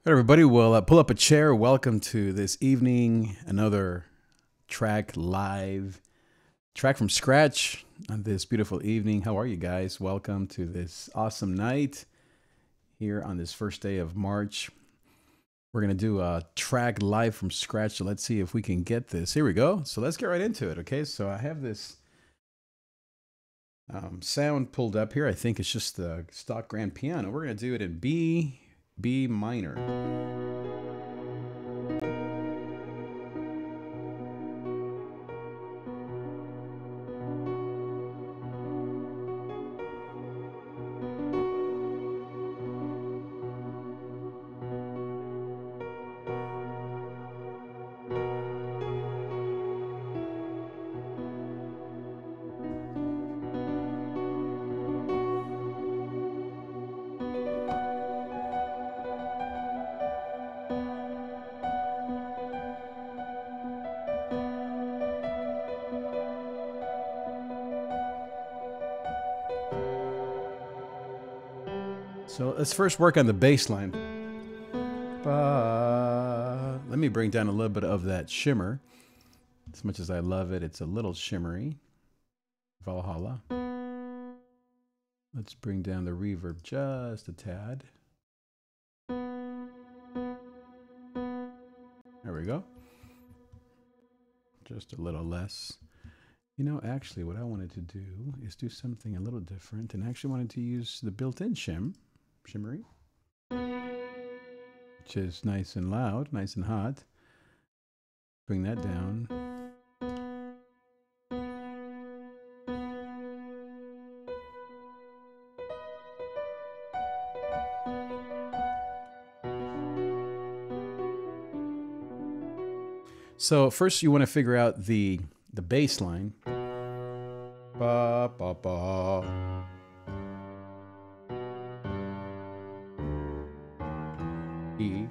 Hey everybody, well, pull up a chair. Welcome to this evening, another track live, track from scratch on this beautiful evening. How are you guys? Welcome to this awesome night here on this first day of March. We're going to do a track live from scratch, so let's see if we can get this. Here we go. So let's get right into it, okay? So I have this sound pulled up here. I think it's just the stock grand piano. We're going to do it in B minor. So let's first work on the bass line. Let me bring down a little bit of that shimmer. As much as I love it, it's a little shimmery. Valhalla. Let's bring down the reverb just a tad. There we go. Just a little less. You know, actually, what I wanted to do is do something a little different, and actually wanted to use the built-in shimmery, which is nice and loud, nice and hot. Bring that down. So first you want to figure out the bass line. Ba, ba, ba. E.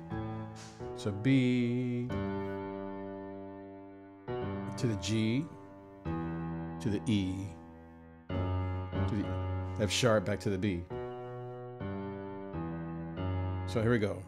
So B to the G to the E to the F sharp back to the B. So here we go.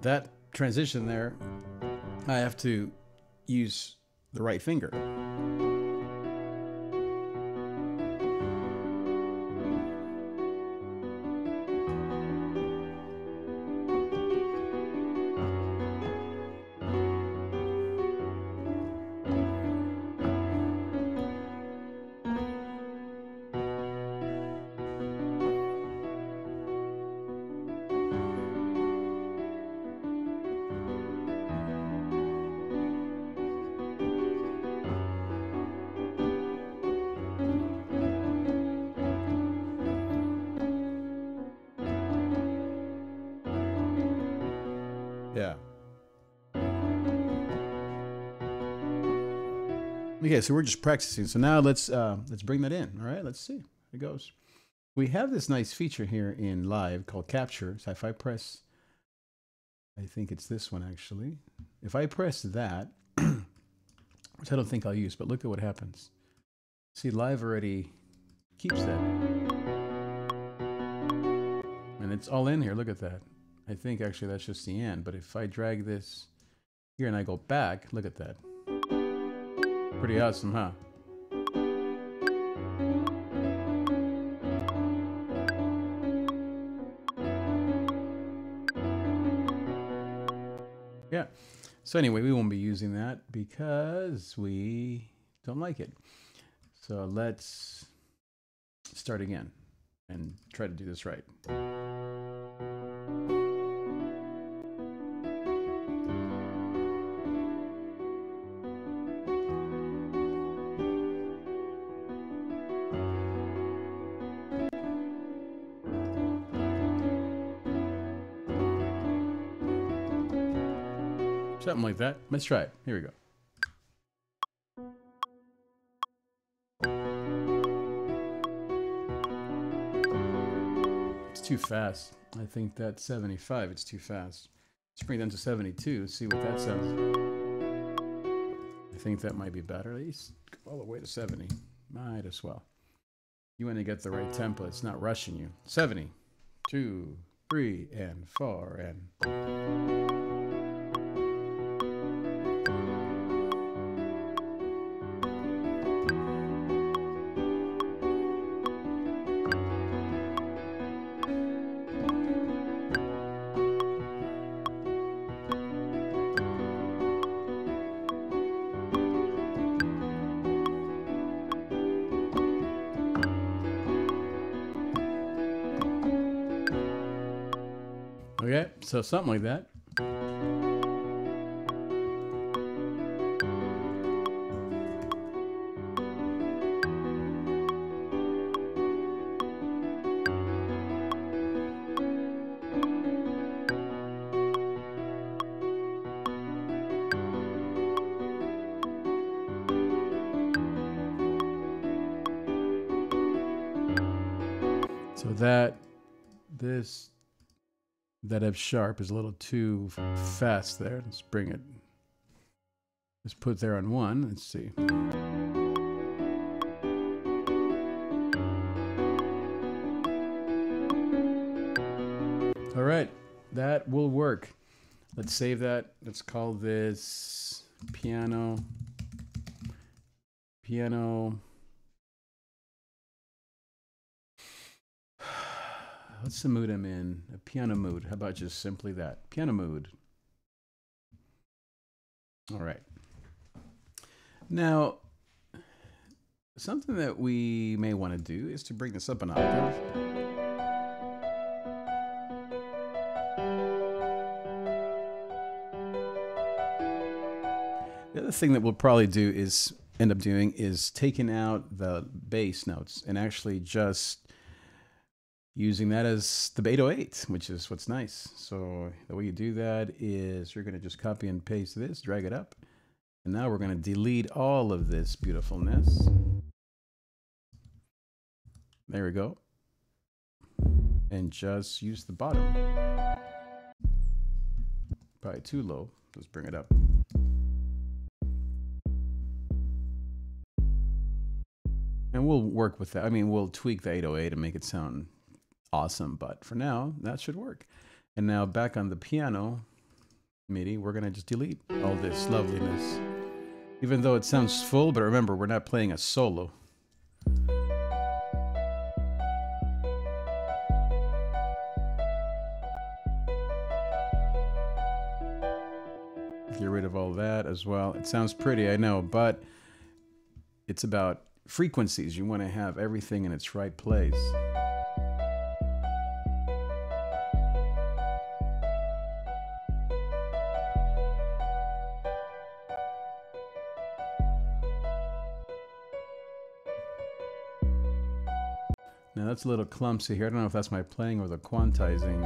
That transition there, I have to use the right finger. Yeah. Okay, so we're just practicing. So now let's bring that in. All right, let's see how it goes. We have this nice feature here in Live called Capture. So if I press, I think it's this one actually. If I press that, which I don't think I'll use, but look at what happens. See, Live already keeps that. And it's all in here. Look at that. I think actually that's just the end. But if I drag this here and I go back, look at that. Pretty awesome, huh? So anyway, we won't be using that because we don't like it. So let's start again and try to do this right. Something like that. Let's try it. Here we go. It's too fast. I think that's 75. It's too fast. Let's bring it down to 72. See what that sounds. I think that might be better. At least go all the way to 70. Might as well. You want to get the right tempo. It's not rushing you. 70, 2, 3, and 4, and... Okay, so something like that. So that F sharp is a little too fast there. Let's bring it. Let's put there on 1. Let's see. All right, that will work. Let's save that. Let's call this piano. What's the mood I'm in? A piano mood. How about just simply that? Piano mood. All right. Now, something that we may want to do is to bring this up an octave. The other thing that we'll probably do is end up doing is taking out the bass notes and actually just using that as the 808, which is what's nice. So the way you do that is you're going to just copy and paste this, drag it up. And now we're going to delete all of this beautifulness. There we go. And just use the bottom. Probably too low. Let's bring it up. And we'll work with that. I mean, we'll tweak the 808 and make it sound awesome, but for now, that should work. And now back on the piano MIDI, we're going to just delete all this loveliness. Even though it sounds full, but remember, we're not playing a solo. Get rid of all that as well. It sounds pretty, I know, but it's about frequencies. You want to have everything in its right place. Now that's a little clumsy here. I don't know if that's my playing or the quantizing.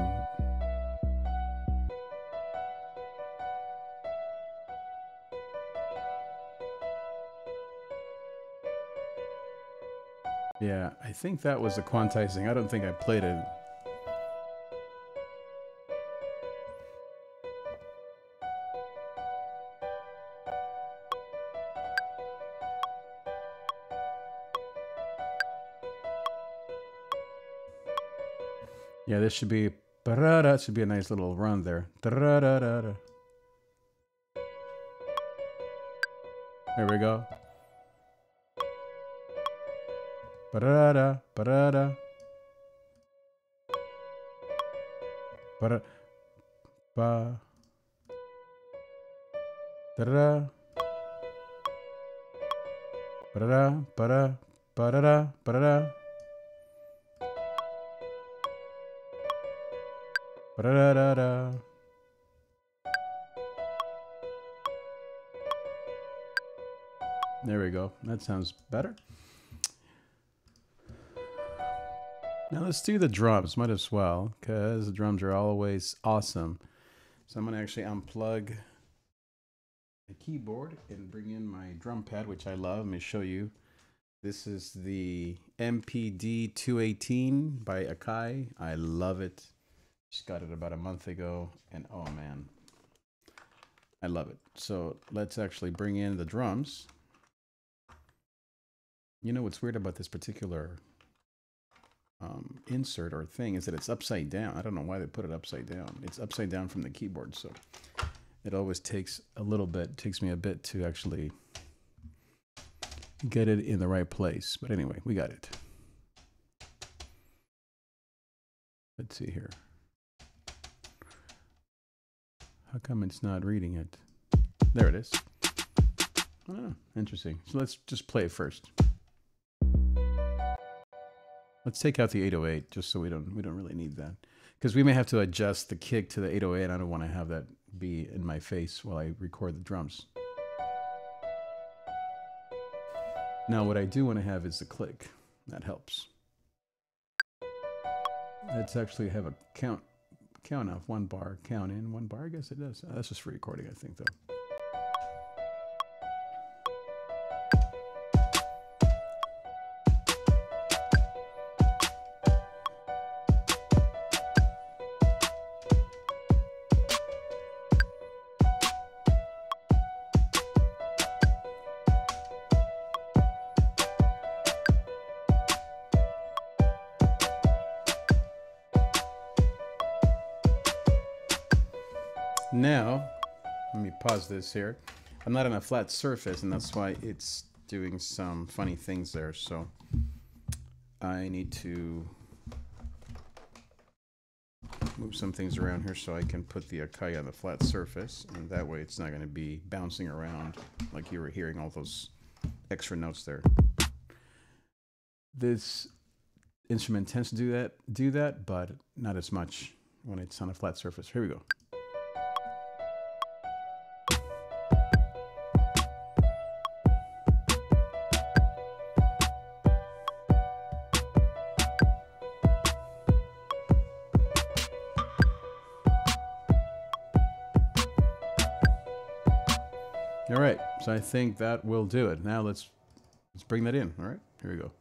Yeah, I think that was the quantizing. I don't think I played it. Yeah, this should be, it should be a nice little run there. There we go. Ba-da-da, ba-da-da. Ba-da, ba. Da-da-da. Ba-da-da, ba-da, ba-da-da, ba-da-da. Ba-da-da-da-da. There we go. That sounds better. Now let's do the drums. Might as well, because the drums are always awesome. So I'm going to actually unplug the keyboard and bring in my drum pad, which I love. Let me show you. This is the MPD 218 by Akai. I love it. Just got it about a month ago, and oh man, I love it. So let's actually bring in the drums. You know what's weird about this particular insert or thing is that it's upside down. I don't know why they put it upside down. It's upside down from the keyboard, so it always takes a little bit, takes me a bit to actually get it in the right place. But anyway, we got it. Let's see here. How come it's not reading it? There it is. Oh, interesting. So let's just play it first. Let's take out the 808 just so we don't really need that, because we may have to adjust the kick to the 808. I don't want to have that be in my face while I record the drums. Now what I do want to have is the click. That helps. Let's actually have a count off, 1 bar, count in 1 bar. I guess it does. That's just for recording, I think, though. Now, let me pause this here. I'm not on a flat surface, and that's why it's doing some funny things there. So I need to move some things around here so I can put the Akai on the flat surface, and that way it's not going to be bouncing around like you were hearing all those extra notes there. This instrument tends to do that, but not as much when it's on a flat surface. Here we go. All right, so I think that will do it. Now let's bring that in. All right, here we go.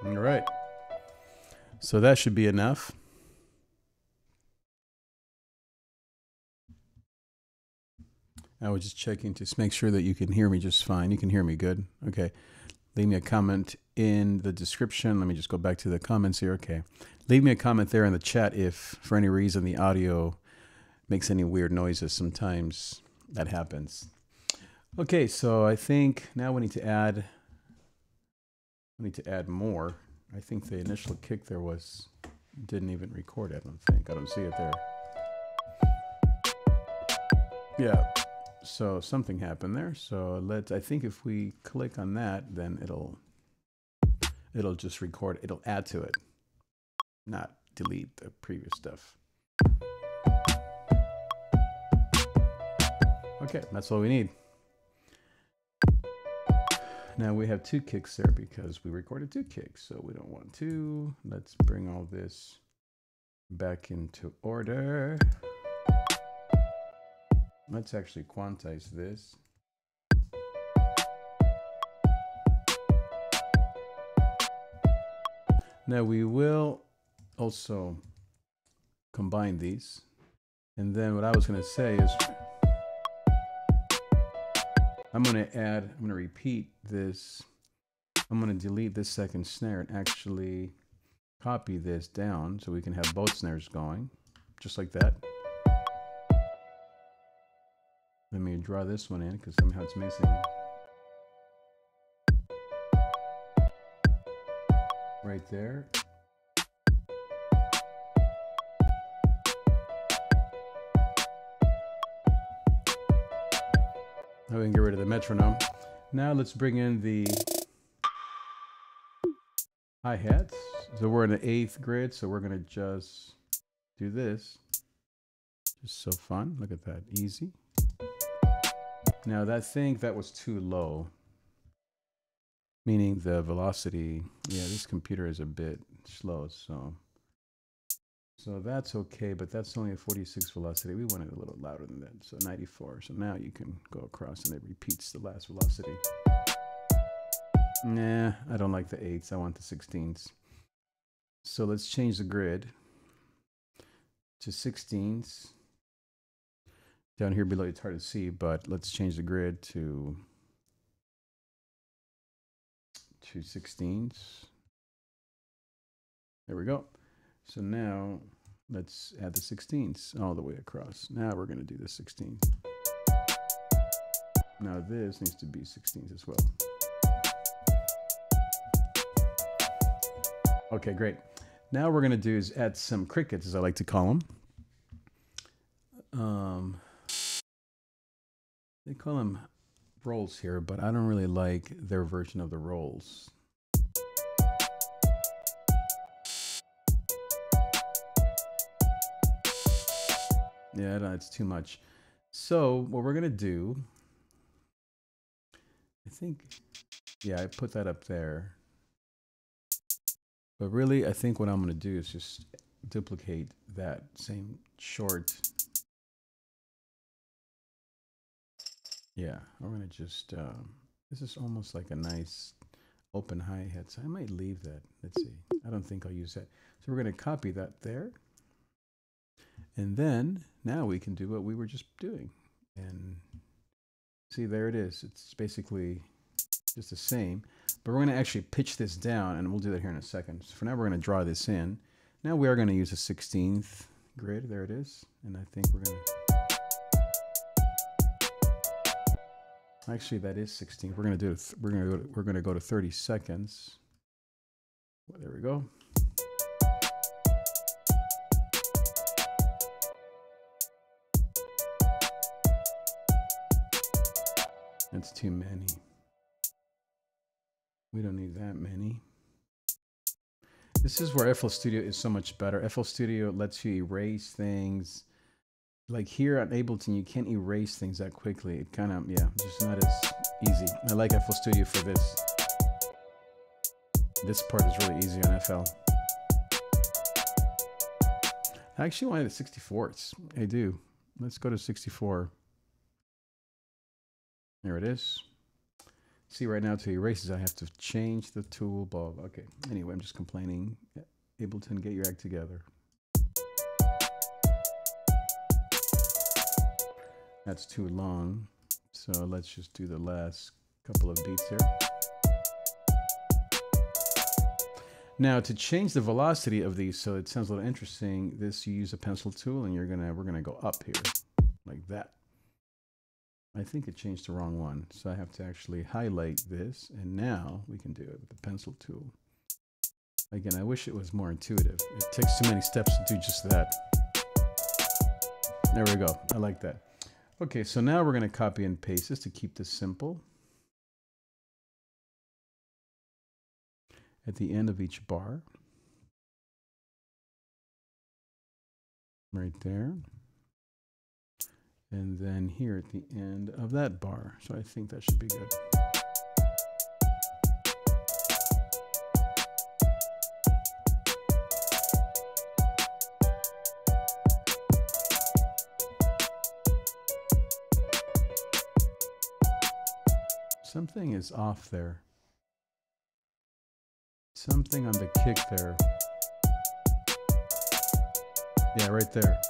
All right, so that should be enough. I was just checking to make sure that you can hear me just fine. You can hear me good. Okay. Leave me a comment in the description. Let me just go back to the comments here. Okay. Leave me a comment there in the chat if for any reason the audio makes any weird noises. Sometimes that happens. Okay, so I think now we need to add more. I think the initial kick there didn't even record it, I don't think. I don't see it there. Yeah. So something happened there. So I think if we click on that, then it'll just record, it'll add to it, not delete the previous stuff. Okay, that's all we need. Now we have 2 kicks there because we recorded 2 kicks, so we don't want 2. Let's bring all this back into order. Let's actually quantize this. Now we will also combine these. And then what I was going to say is, I'm going to repeat this. I'm going to delete this second snare and actually copy this down so we can have both snares going, just like that. Let me draw this one in because somehow it's missing. Right there. Now we can get rid of the metronome. Now let's bring in the hi-hats. So we're in the 8th grid, so we're gonna just do this. Just so fun, look at that, easy. Now I think that was too low, meaning the velocity, yeah, this computer is a bit slow, so that's okay, but that's only a 46 velocity. We want it a little louder than that, so 94. So now you can go across and it repeats the last velocity. Nah, I don't like the 8s, I want the 16s. So let's change the grid to 16s. Down here below it's hard to see, but let's change the grid to 16s. There we go. So now let's add the 16s all the way across. Now we're going to do the 16s. Now this needs to be 16s as well. Okay, great. Now what we're going to do is add some crickets, as I like to call them. They call them rolls here, but I don't really like their version of the rolls. Yeah, it's too much. So what we're going to do, I think, yeah, I put that up there. But really, I think what I'm going to do is just duplicate that same short. Yeah, I'm going to just, this is almost like a nice open hi-hat. So I might leave that. Let's see. I don't think I'll use that. So we're going to copy that there. And then now we can do what we were just doing. And see, there it is. It's basically just the same. But we're going to actually pitch this down, and we'll do that here in a second. So for now, we're going to draw this in. Now we are going to use a 16th grid. There it is. And I think we're going to... Actually, that is 16. We're going to do it. We're going to go to 30 seconds. Well, there we go. That's too many. We don't need that many. This is where FL Studio is so much better. FL Studio lets you erase things. Like here on Ableton, you can't erase things that quickly. It kind of, yeah, just not as easy. I like FL Studio for this. This part is really easy on FL. I actually wanted the 64s. I do. Let's go to 64. There it is. See, right now to erase this, I have to change the tool bulb. Okay, anyway, I'm just complaining. Ableton, get your act together. That's too long. So let's just do the last couple of beats here. Now to change the velocity of these, so it sounds a little interesting, this you use a pencil tool and we're gonna go up here like that. I think it changed the wrong one. So I have to actually highlight this, and now we can do it with the pencil tool. Again, I wish it was more intuitive. It takes too many steps to do just that. There we go. I like that. Okay, so now we're going to copy and paste this to keep this simple. At the end of each bar. Right there. And then here at the end of that bar. So I think that should be good. Something is off there. Something on the kick there. Yeah, right there.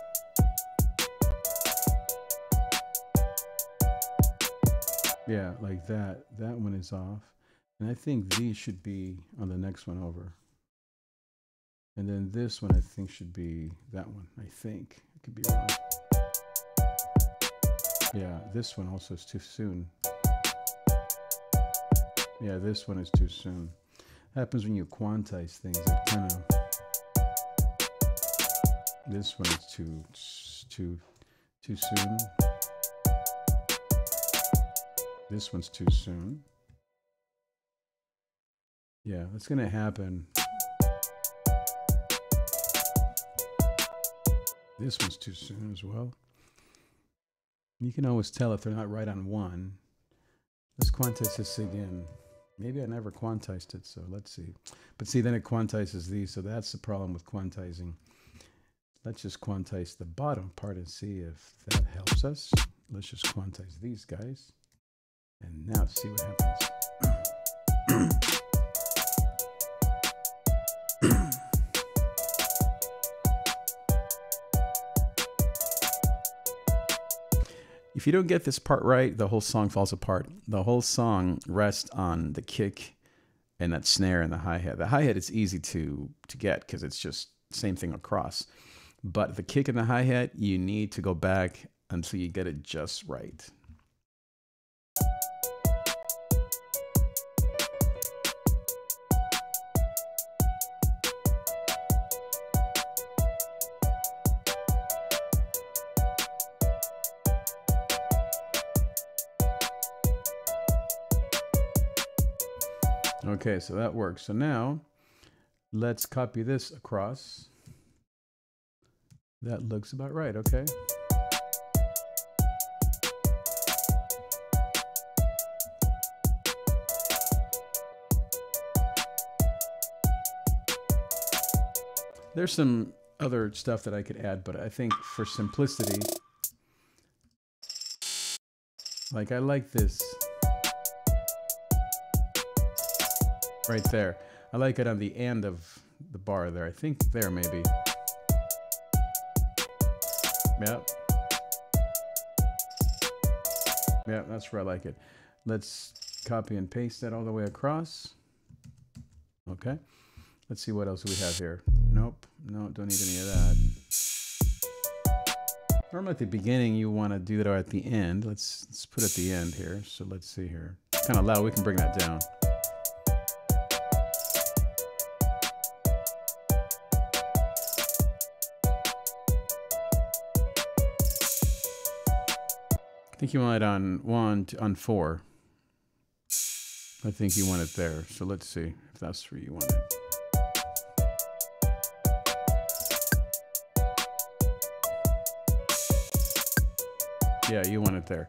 Yeah, like that. That one is off. And I think these should be on the next one over. And then this one I think should be that one. I think. I could be wrong. Yeah, this one also is too soon. Yeah, this one is too soon. Happens when you quantize things. It kind of. This one is too soon. This one's too soon. Yeah, that's gonna happen. This one's too soon as well. You can always tell if they're not right on one. Let's quantize this again. Maybe I never quantized it, so let's see. But see, then it quantizes these, so that's the problem with quantizing. Let's just quantize the bottom part and see if that helps us. Let's just quantize these guys. And now see what happens. If you don't get this part right, the whole song falls apart. The whole song rests on the kick and that snare and the hi-hat. The hi-hat is easy to get because it's just same thing across. But the kick and the hi-hat, you need to go back until you get it just right. Okay, so that works. So now let's copy this across. That looks about right, okay. There's some other stuff that I could add, but I think for simplicity, like I like this. Right there. I like it on the end of the bar there. I think there maybe. Yep. Yeah, that's where I like it. Let's copy and paste that all the way across. Okay. Let's see what else we have here. Nope. No, don't need any of that. Normally at the beginning you want to do that, or at the end. Let's put it at the end here. So let's see here. It's kind of loud. We can bring that down. I think you want it on 4. I think you want it there. So let's see if that's where you want it. Yeah, you want it there.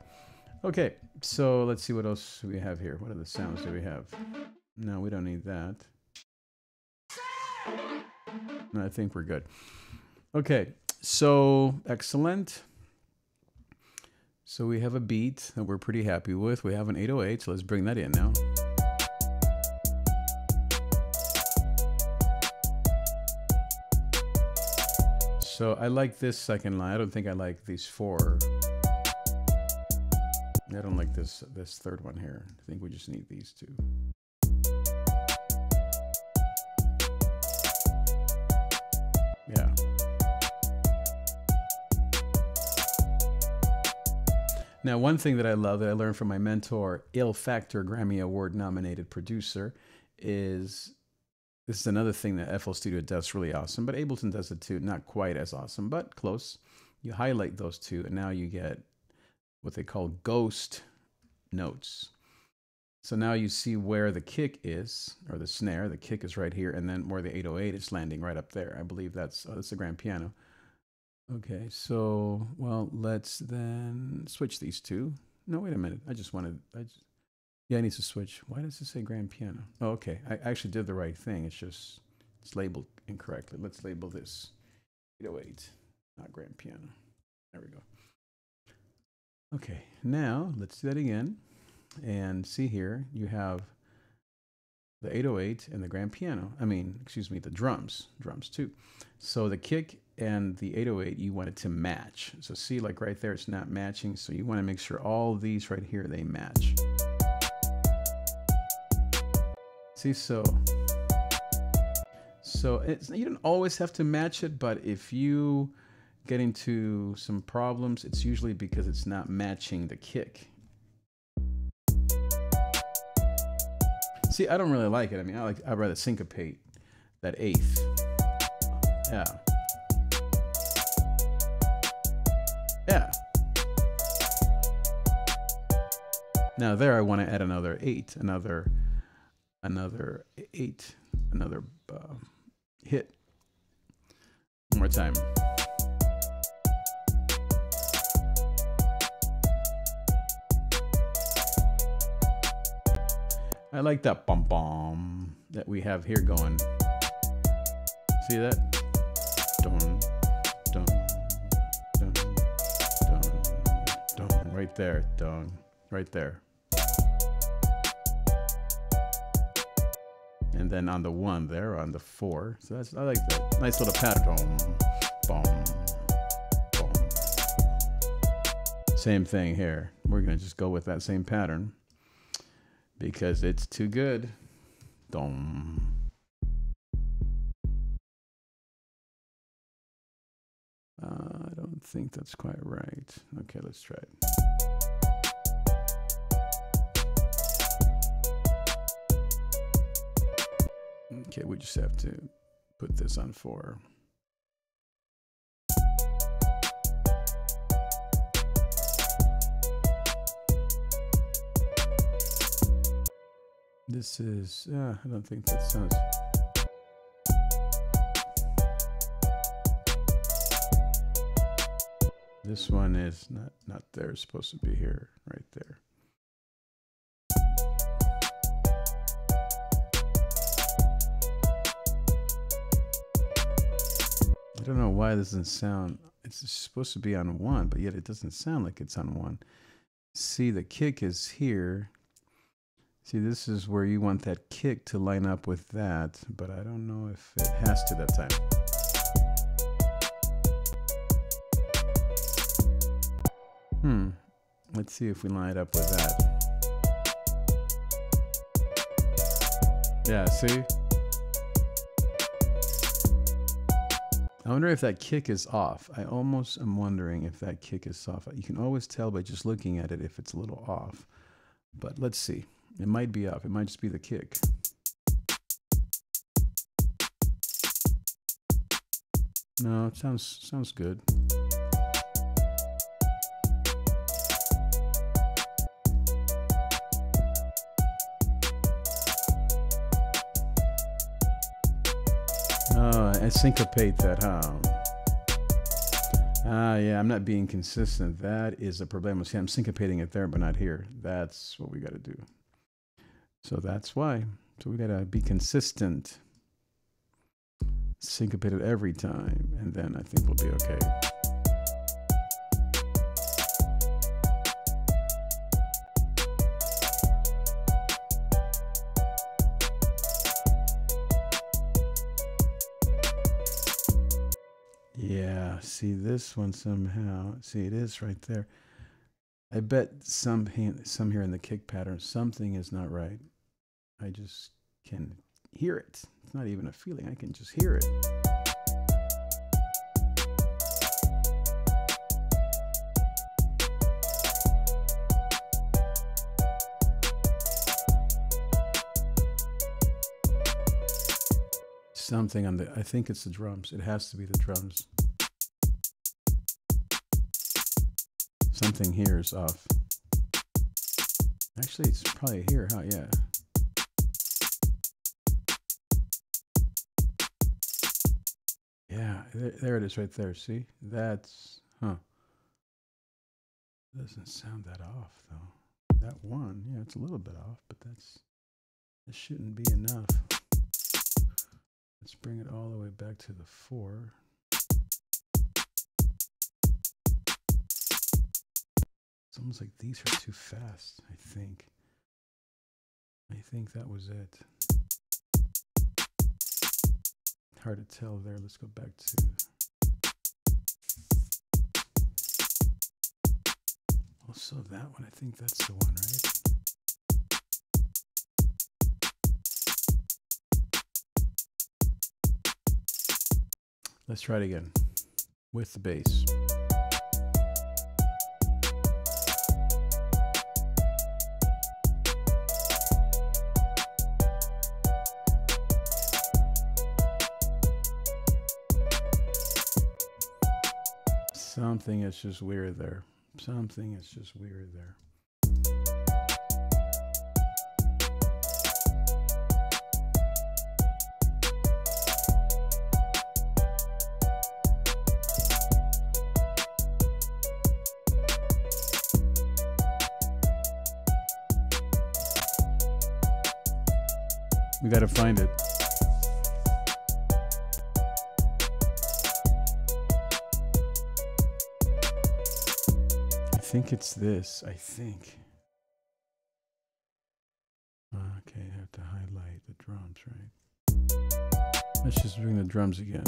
Okay, so let's see what else we have here. What other sounds do we have? No, we don't need that. No, I think we're good. Okay, so excellent. So we have a beat that we're pretty happy with. We have an 808, so let's bring that in now. So I like this second line. I don't think I like these 4. I don't like this third one here. I think we just need these 2. Yeah. Now, one thing that I love that I learned from my mentor, Il Factor Grammy Award nominated producer, is this is another thing that FL Studio does really awesome, but Ableton does it too. Not quite as awesome, but close. You highlight those 2, and now you get what they call ghost notes. So now you see where the kick is, or the snare. The kick is right here, and then where the 808 is landing right up there. I believe that's the grand piano. Okay, so, well, let's then switch these 2. No, wait a minute. Yeah, I need to switch. Why does it say grand piano? Oh, okay. I actually did the right thing. It's labeled incorrectly. Let's label this 808, not grand piano. There we go. Okay, now let's do that again. And see here, you have the 808 and the grand piano. I mean, excuse me, the drums too. So the kick and the 808, you want it to match. So see, like right there, it's not matching. So you want to make sure all these right here, they match. See, so you don't always have to match it, but if you get into some problems, it's usually because it's not matching the kick. See, I don't really like it. I mean, I'd rather syncopate that eighth. Yeah. Yeah. Now there, I want to add another 8, another 8, another hit. One more time. I like that bum bum that we have here going. See that? Dun, dun, dun, dun, dun. Right there, dun, right there. And then on the 1 there, on the 4. So I like that. Nice little pattern. Boom, boom, boom. Same thing here. We're gonna just go with that same pattern because it's too good. Dum. I don't think that's quite right. Okay, let's try it. Okay, we just have to put this on 4. This is, I don't think that sounds. This one is not there, it's supposed to be here, right there. I don't know why this doesn't sound, it's supposed to be on 1, but yet it doesn't sound like it's on 1. See, the kick is here. See, this is where you want that kick to line up with that, but I don't know if it has to that time. Let's see if we line it up with that. Yeah, see? I wonder if that kick is off. I almost am wondering if that kick is off. You can always tell by just looking at it if it's a little off. But let's see. It might be off. It might just be the kick. No, it sounds good. I syncopate that, huh? Yeah, I'm not being consistent. That is a problem. See, I'm syncopating it there, but not here. That's what we got to do. So that's why. So we got to be consistent. Syncopate it every time, and then I think we'll be okay. Yeah, see this one somehow. See, it is right there. I bet some here in the kick pattern, something is not right. I just can hear it. It's not even a feeling. I can just hear it. Something on the, I think it's the drums. It has to be the drums. Something here is off. Actually, it's probably here, huh? Yeah. Yeah, there it is right there. See? That's, doesn't sound that off, though. That one, yeah, it's a little bit off, but that shouldn't be enough. Let's bring it all the way back to the 4. It's almost like these are too fast, I think. I think that was it. Hard to tell there. Let's go back to Also that one, I think that's the one, right? Let's try it again with the bass. Something is just weird there. Something is just weird there. We gotta find it. I think it's this, I think. Okay, I have to highlight the drums, right? Let's just bring the drums again.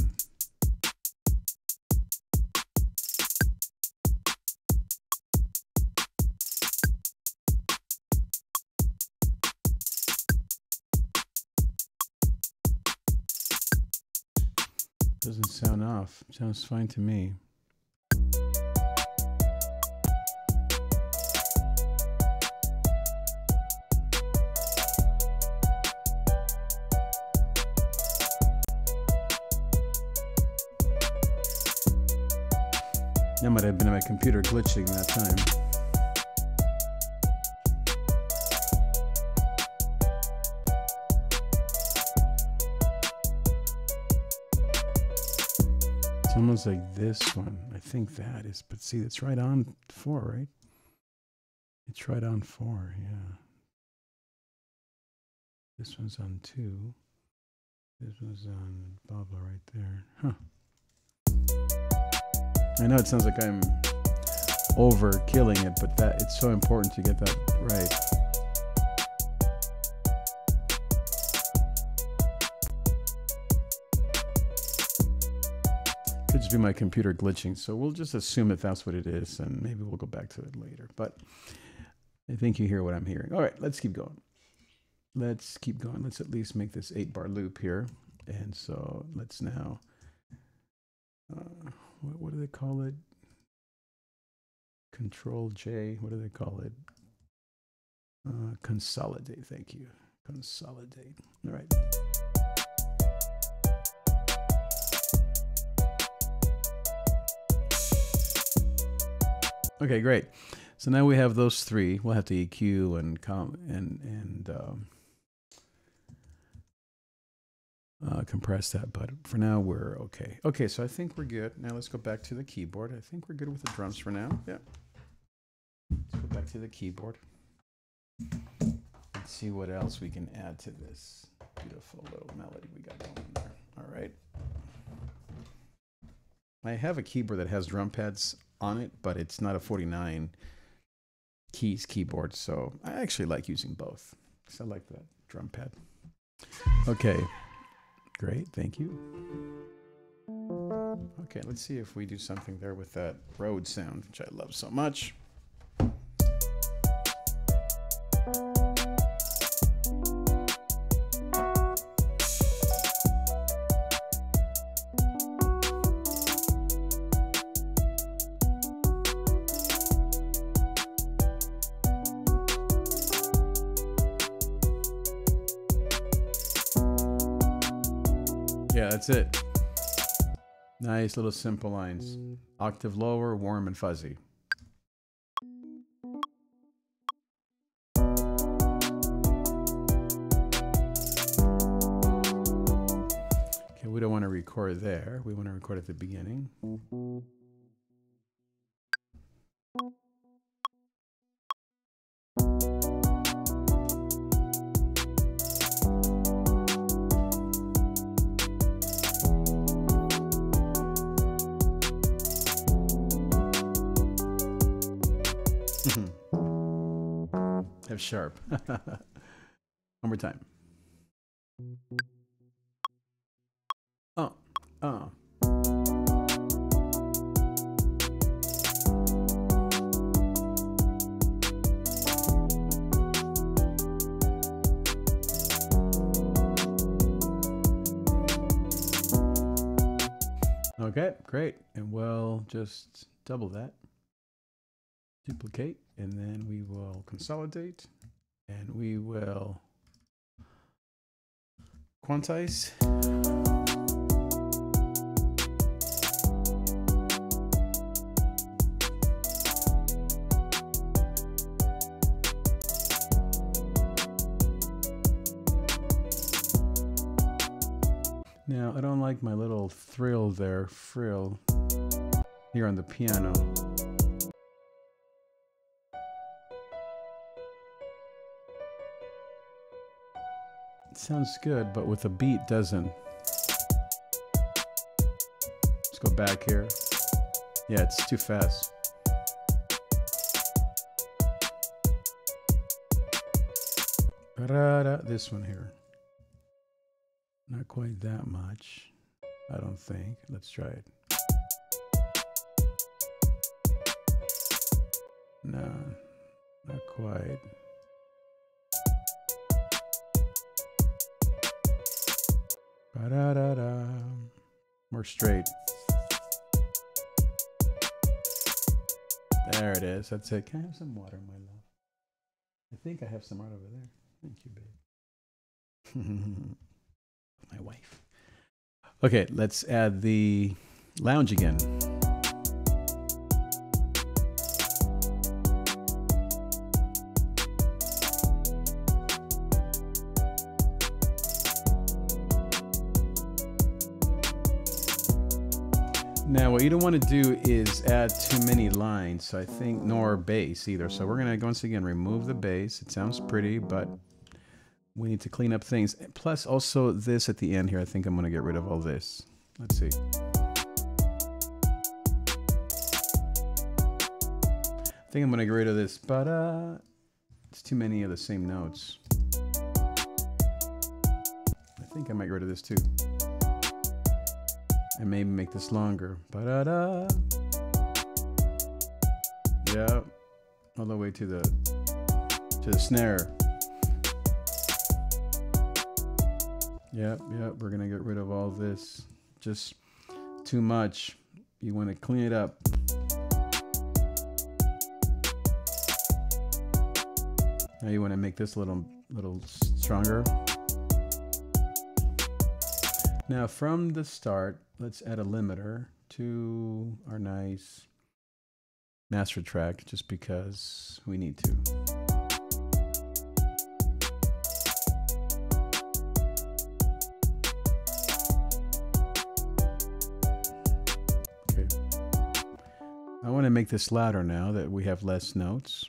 Doesn't sound off. Sounds fine to me. That might have been my computer glitching that time. It's almost like this one. I think that is, but see, it's right on 4, right? It's right on 4, yeah. This one's on 2. This one's on blah blah right there. Huh. I know it sounds like I'm overkilling it, but that it's so important to get that right. Could just be my computer glitching, so we'll just assume that that's what it is, and maybe we'll go back to it later. But I think you hear what I'm hearing. All right, let's keep going. Let's keep going. Let's at least make this 8-bar loop here. And so let's now, what do they call it? Control J, what do they call it? Consolidate, thank you. Consolidate, all right. Okay, great. So now we have those 3. We'll have to EQ and compress that, but for now we're okay. Okay, so I think we're good. Now let's go back to the keyboard. I think we're good with the drums for now. Yeah. Let's go back to the keyboard. Let's see what else we can add to this beautiful little melody we got going there. All right. I have a keyboard that has drum pads on it, but it's not a 49 keys keyboard, so I actually like using both because I like that drum pad. Okay. Great, thank you. Okay, let's see if we do something there with that Rhodes sound, which I love so much. Yeah, that's it. Nice little simple lines. Octave lower, warm and fuzzy. Okay, we don't want to record there. We want to record at the beginning. F sharp. One more time. Okay, great. And we'll just double that. Duplicate, and then we will consolidate, and we will quantize. Now, I don't like my little frill here on the piano. It sounds good, but with a beat doesn't. Let's go back here. Yeah, it's too fast. This one here. Not quite that much, I don't think. Let's try it. No, not quite. Ba-da-da-da. More straight. There it is. That's it. Can I have some water, my love? I think I have some right over there. Thank you, babe. My wife. Okay, let's add the lounge again. Now, what you don't want to do is add too many lines, so I think, nor bass either. So we're going to once again remove the bass. It sounds pretty, but we need to clean up things. Plus also this at the end here, I think I'm going to get rid of all this. Let's see. I think I'm going to get rid of this, but it's too many of the same notes. I think I might get rid of this too. And maybe make this longer. Ba-da-da. Yeah, all the way to the snare. Yep, we're gonna get rid of all this. Just too much. You want to clean it up. Now you want to make this a little stronger. Now from the start, let's add a limiter to our nice master track just because we need to. Okay. I want to make this louder now that we have less notes.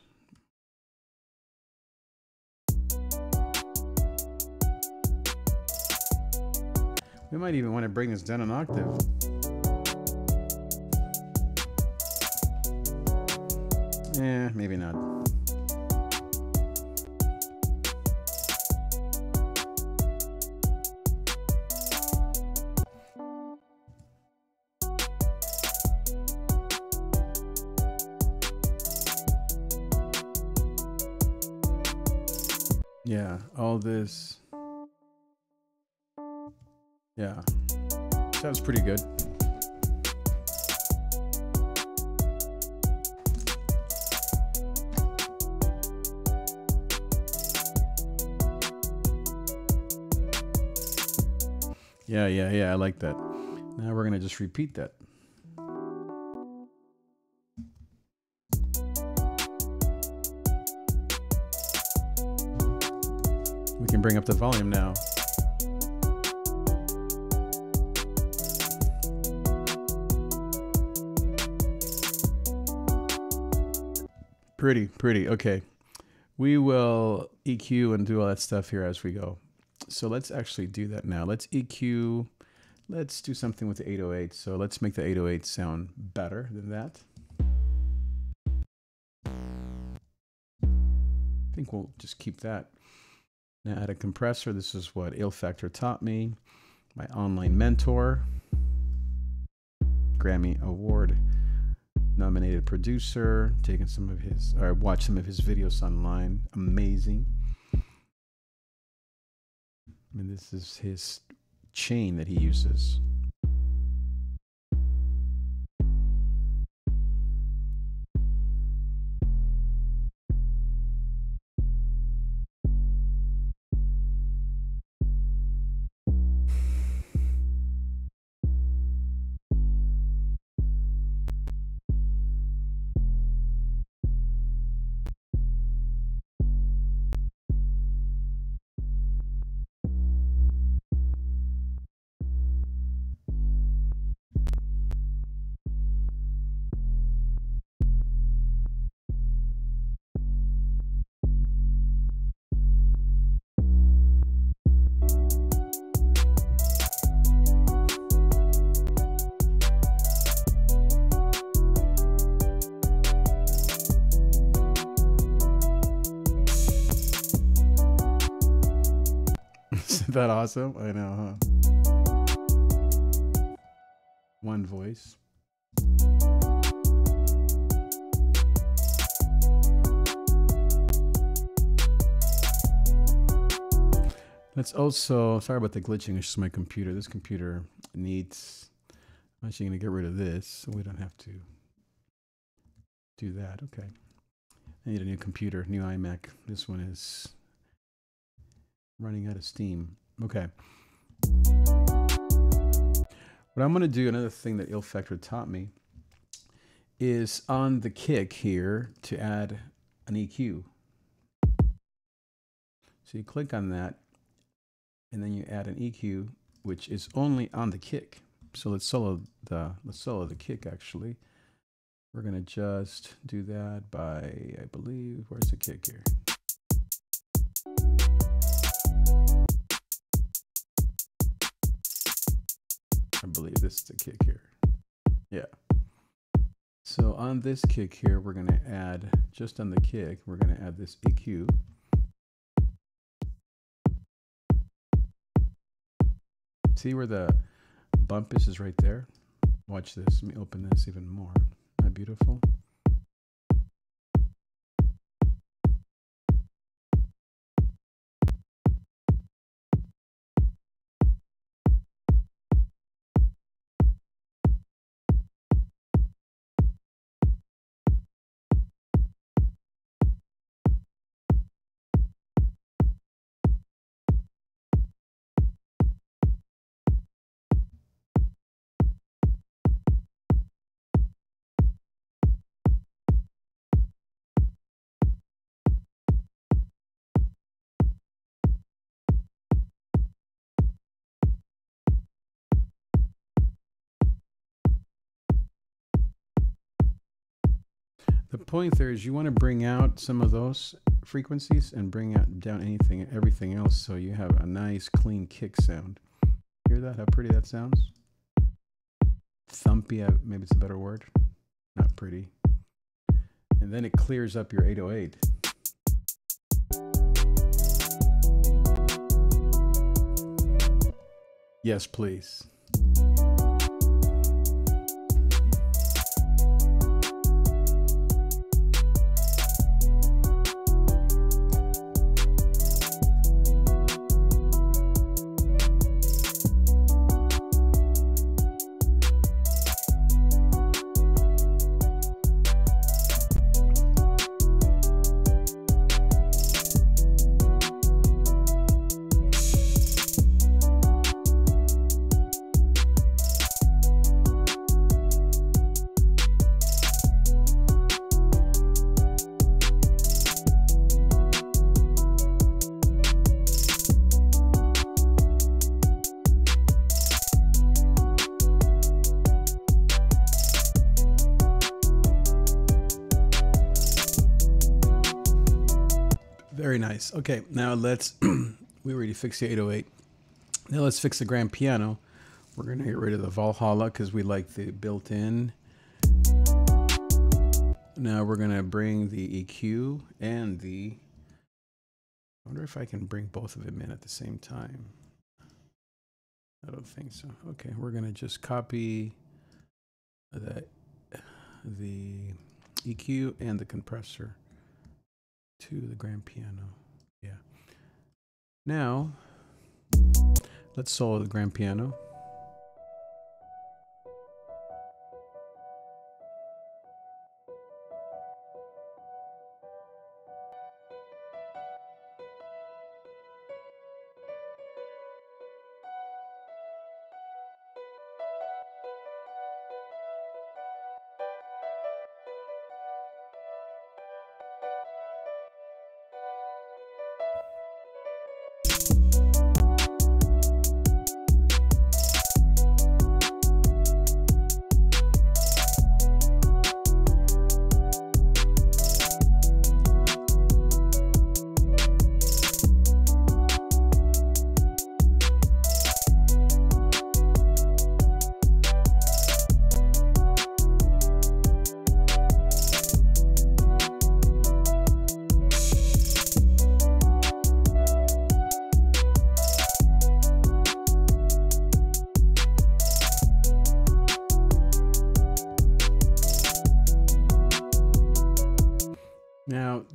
We might even want to bring this down an octave. Eh, maybe not. Yeah, all this. Yeah, sounds pretty good. Yeah, I like that. Now we're gonna just repeat that. We can bring up the volume now. Pretty. Okay. We will EQ and do all that stuff here as we go. So let's actually do that now. Let's EQ. Let's do something with the 808. So let's make the 808 sound better than that. I think we'll just keep that. Now add a compressor. This is what Ill Factor taught me. My online mentor. Grammy Award nominated producer, taken some of his, or watched some of his videos online. Amazing. I mean, this is his chain that he uses. Isn't that awesome? I know, huh? One voice. Let's also, sorry about the glitching, it's just my computer. This computer needs, I'm actually going to get rid of this so we don't have to do that. Okay. I need a new computer, new iMac. This one is running out of steam. Okay. What I'm going to do, another thing that Ill Factor taught me, is on the kick here to add an EQ. So you click on that, and then you add an EQ, which is only on the kick. So let's solo the kick actually. We're gonna just do that by, I believe, where's the kick here? I believe this is the kick here. Yeah. So on this kick here, we're gonna add, just on the kick, we're gonna add this EQ. See where the bump is right there? Watch this. Let me open this even more. Isn't that beautiful? The point there is you want to bring out some of those frequencies and bring out down everything else, so you have a nice clean kick sound. Hear that? How pretty that sounds? Thumpy, maybe it's a better word. Not pretty. And then it clears up your 808. Yes, please. Very nice. Okay, now let's, we already fixed the 808. Now let's fix the grand piano. We're going to get rid of the Valhalla because we like the built-in. Now we're going to bring the EQ and the, I wonder if I can bring both of them in at the same time. I don't think so. Okay, we're going to just copy the EQ and the compressor to the grand piano. Yeah. Now, let's solo the grand piano.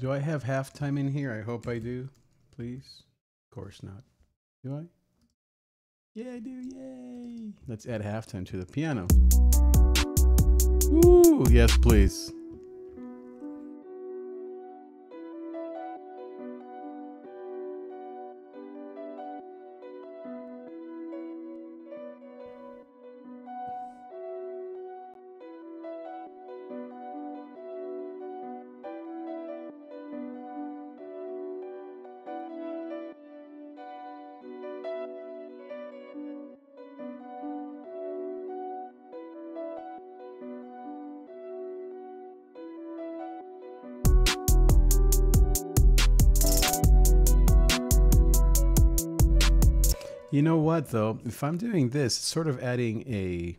Do I have halftime in here? I hope I do. Please. Of course not. Do I? Yeah, I do. Yay. Let's add halftime to the piano. Ooh, yes, please. You know what, though? If I'm doing this, it's sort of adding a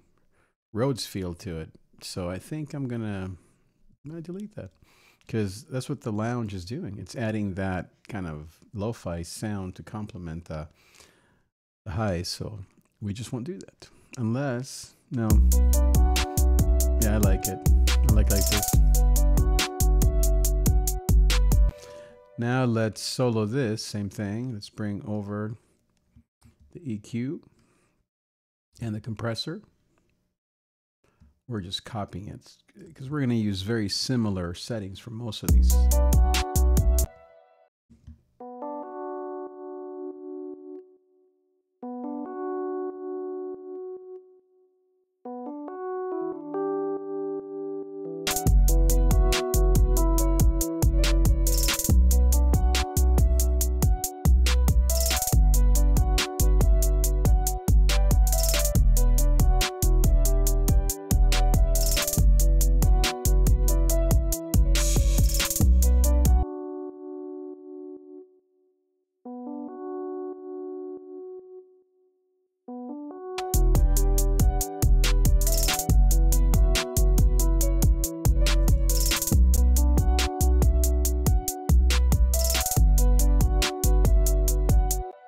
Rhodes feel to it. So I think I'm gonna delete that, because that's what the lounge is doing. It's adding that kind of lo-fi sound to complement the highs. So we just won't do that. Unless, no. Yeah, I like it. I like this. Now let's solo this, same thing. Let's bring over the EQ and the compressor. We're just copying it because we're going to use very similar settings for most of these.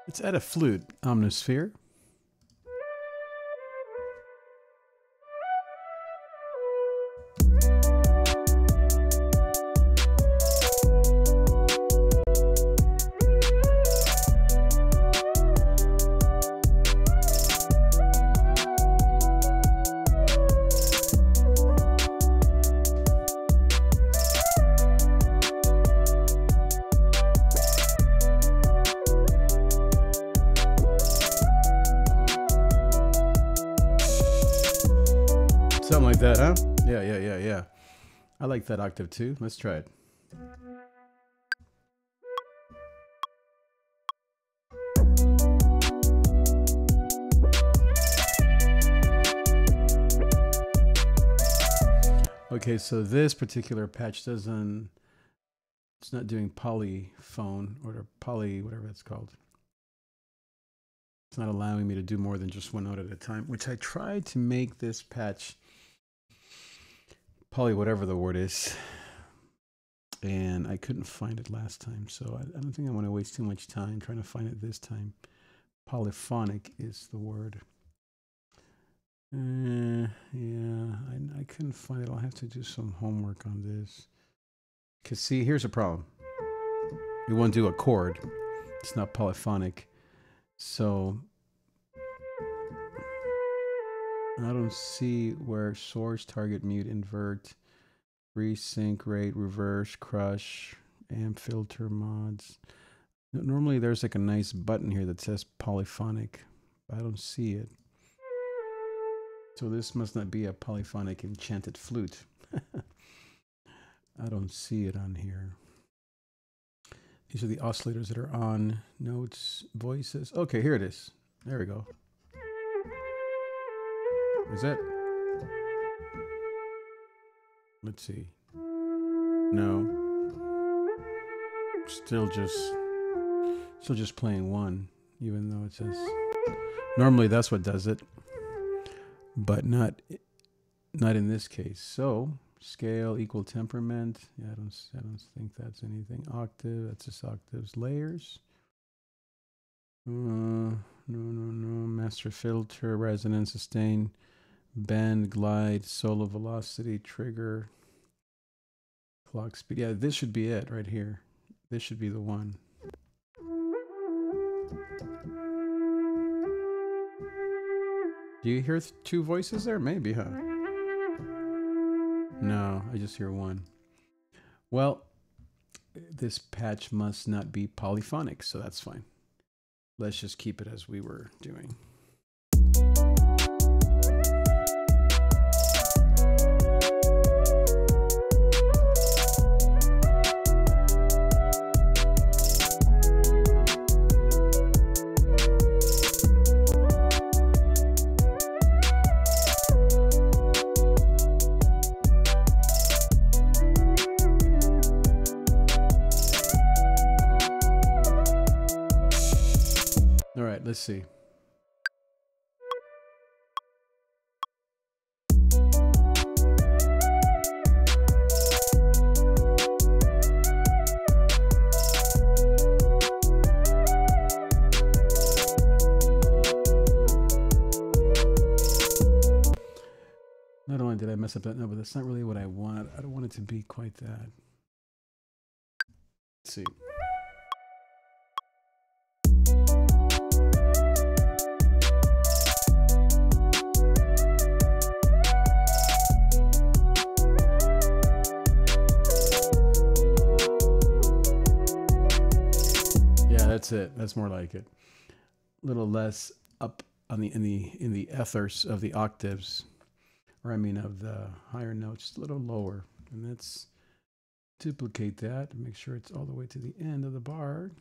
Let's add a flute, omnisphere. Something like that, huh? Yeah. I like that octave too. Let's try it. Okay, so this particular patch doesn't, it's not doing polyphone or poly, whatever it's called. It's not allowing me to do more than just one note at a time, which I tried to make this patch poly, whatever the word is, and I couldn't find it last time. So I don't think I want to waste too much time trying to find it this time. Polyphonic is the word. Yeah, I couldn't find it. I'll have to do some homework on this. Because see, here's a problem. We won't do a chord. It's not polyphonic. So I don't see where source, target, mute, invert, resync, rate, reverse, crush, amp, filter, mods. Normally there's like a nice button here that says polyphonic, but I don't see it. So this must not be a polyphonic enchanted flute. I don't see it on here. These are the oscillators that are on notes, voices. Okay, here it is. There we go. Is that? Let's see. No. Still just playing one, even though it says. Normally that's what does it, but not in this case. So scale equal temperament. Yeah, I don't think that's anything. Octave. That's just octaves. Layers. No. Master filter, resonance, sustain, bend, glide, solo velocity, trigger. Clock speed. Yeah, this should be it right here. This should be the one. Do you hear two voices there? Maybe, huh? No, I just hear one. Well, this patch must not be polyphonic, so that's fine. Let's just keep it as we were doing. All right, let's see. Not only did I mess up that note, but that's not really what I want. I don't want it to be quite that. Let's see. That's it. That's more like it. A little less up on the in the ethers of the octaves, or I mean of the higher notes, a little lower. And let's duplicate that and make sure it's all the way to the end of the bar.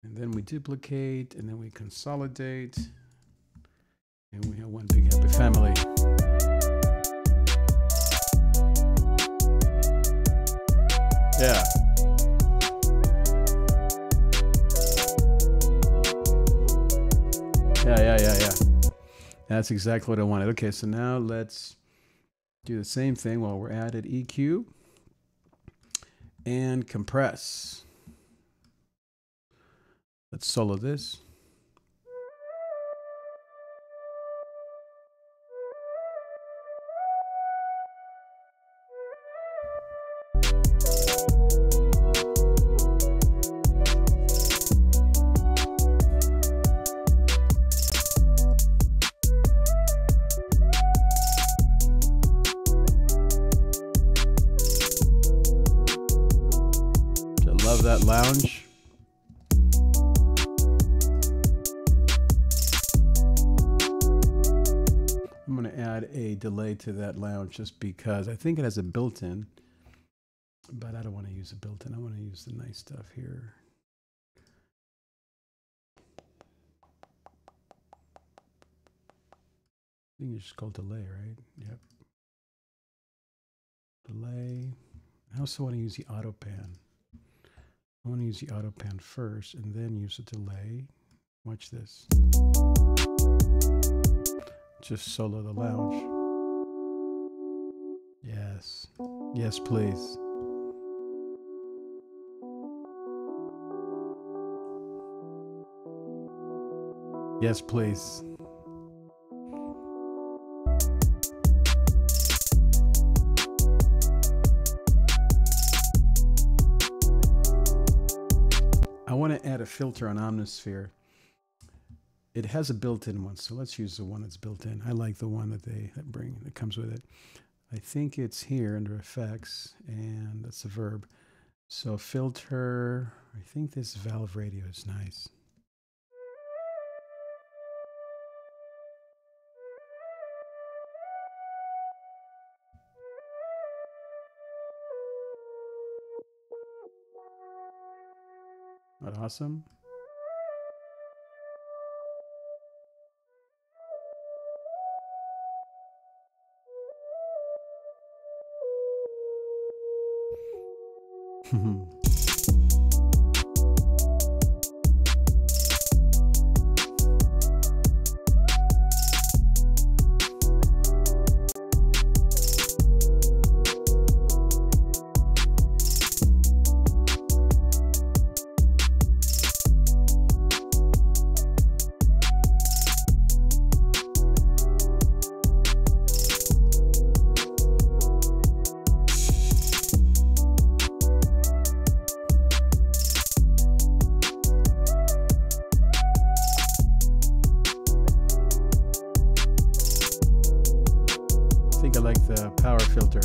And then we duplicate, and then we consolidate, and we have one big happy family. Yeah. Yeah. That's exactly what I wanted. Okay, so now let's do the same thing while we're at it. EQ and compress. Let's solo this. Love that lounge. I'm going to add a delay to that lounge just because I think it has a built-in, but I don't want to use a built-in. I want to use the nice stuff here. I think it's just called delay, right? Yep. Delay. I also want to use the auto pan. I want to use the auto pan first and then use the delay. Watch this. Just solo the lounge. Yes. Yes, please. Yes, please. I want to add a filter on Omnisphere. It has a built-in one, so let's use the one that's built in. I like the one that that comes with it. I think it's here under effects, and that's a verb. So filter, I think this valve radio is nice. Not awesome? think I like the power filter.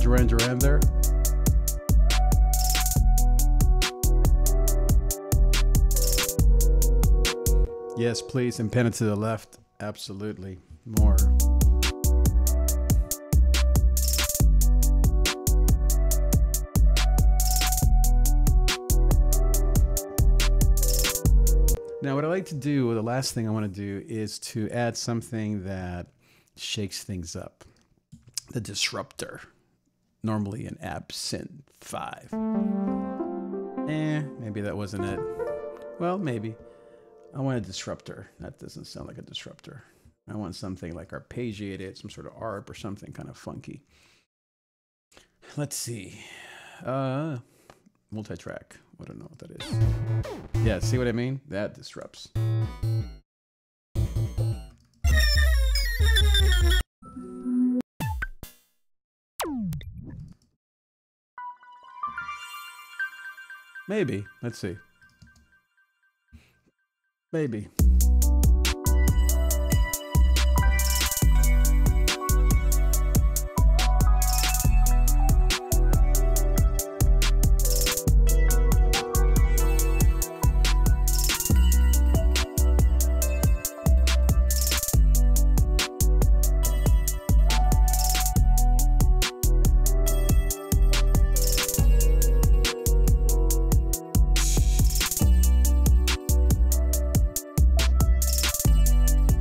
Duran Duran there. Yes, please, and pan it to the left. Absolutely. More. Now, what I like to do, the last thing I want to do is to add something that shakes things up. The disruptor. Normally an absent 5. Maybe that wasn't it. Well, maybe. I want a disruptor. That doesn't sound like a disruptor. I want something like arpeggiated, some sort of arp or something kind of funky. Let's see. Multi-track. I don't know what that is. Yeah, see what I mean? That disrupts. Maybe. Let's see. Maybe.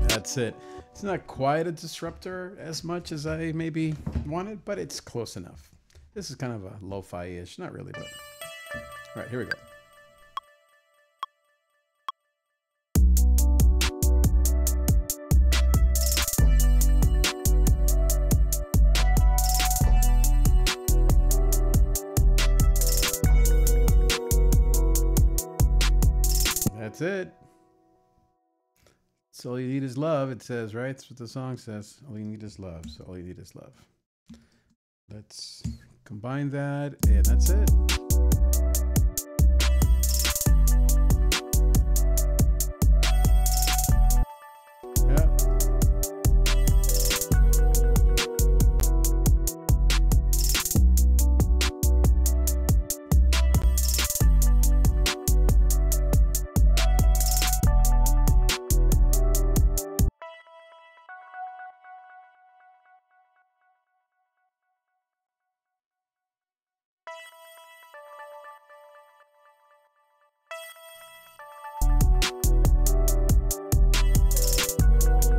That's it. It's not quite a disruptor as much as I maybe wanted, but it's close enough. This is kind of a lo-fi-ish, not really, but all right, here we go. That's it. So all you need is love, it says, right? That's what the song says. All you need is love. So all you need is love. Let's combine that, and that's it. Yeah.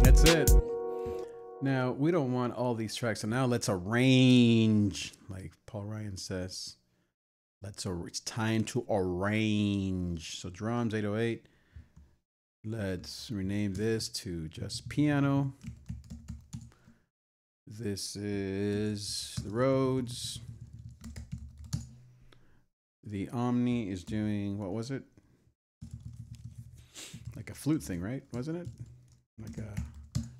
That's it. Now, we don't want all these tracks. So now let's arrange, like Paul Ryan says. It's time to arrange. So drums, 808. Let's rename this to just piano. This is the Rhodes. The Omni is doing, what was it? Like a flute thing, right? Wasn't it? Like a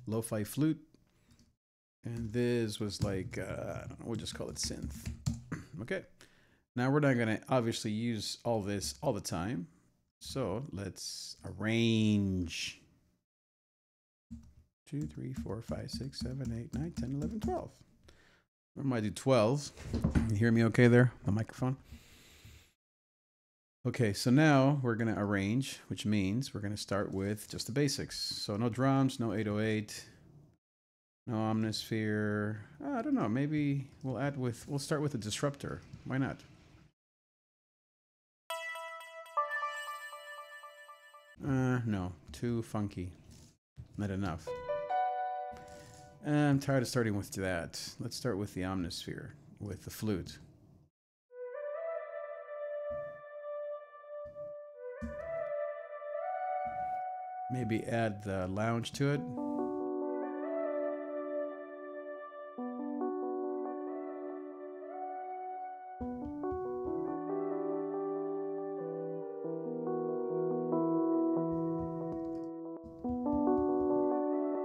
lo-fi flute. And this was like, I don't know, we'll just call it synth. Okay. Now we're not gonna obviously use all this all the time. So let's arrange. 2, 3, 4, 5, 6, 7, 8, 9, 10, 11, 12. Or might do 12. You hear me okay there? The microphone. Okay, so now we're gonna arrange, which means we're gonna start with just the basics. So no drums, no 808, no omnisphere. I don't know, maybe we'll start with a disruptor. Why not? No, too funky. Not enough. I'm tired of starting with that. Let's start with the omnisphere, with the flute. Maybe add the lounge to it.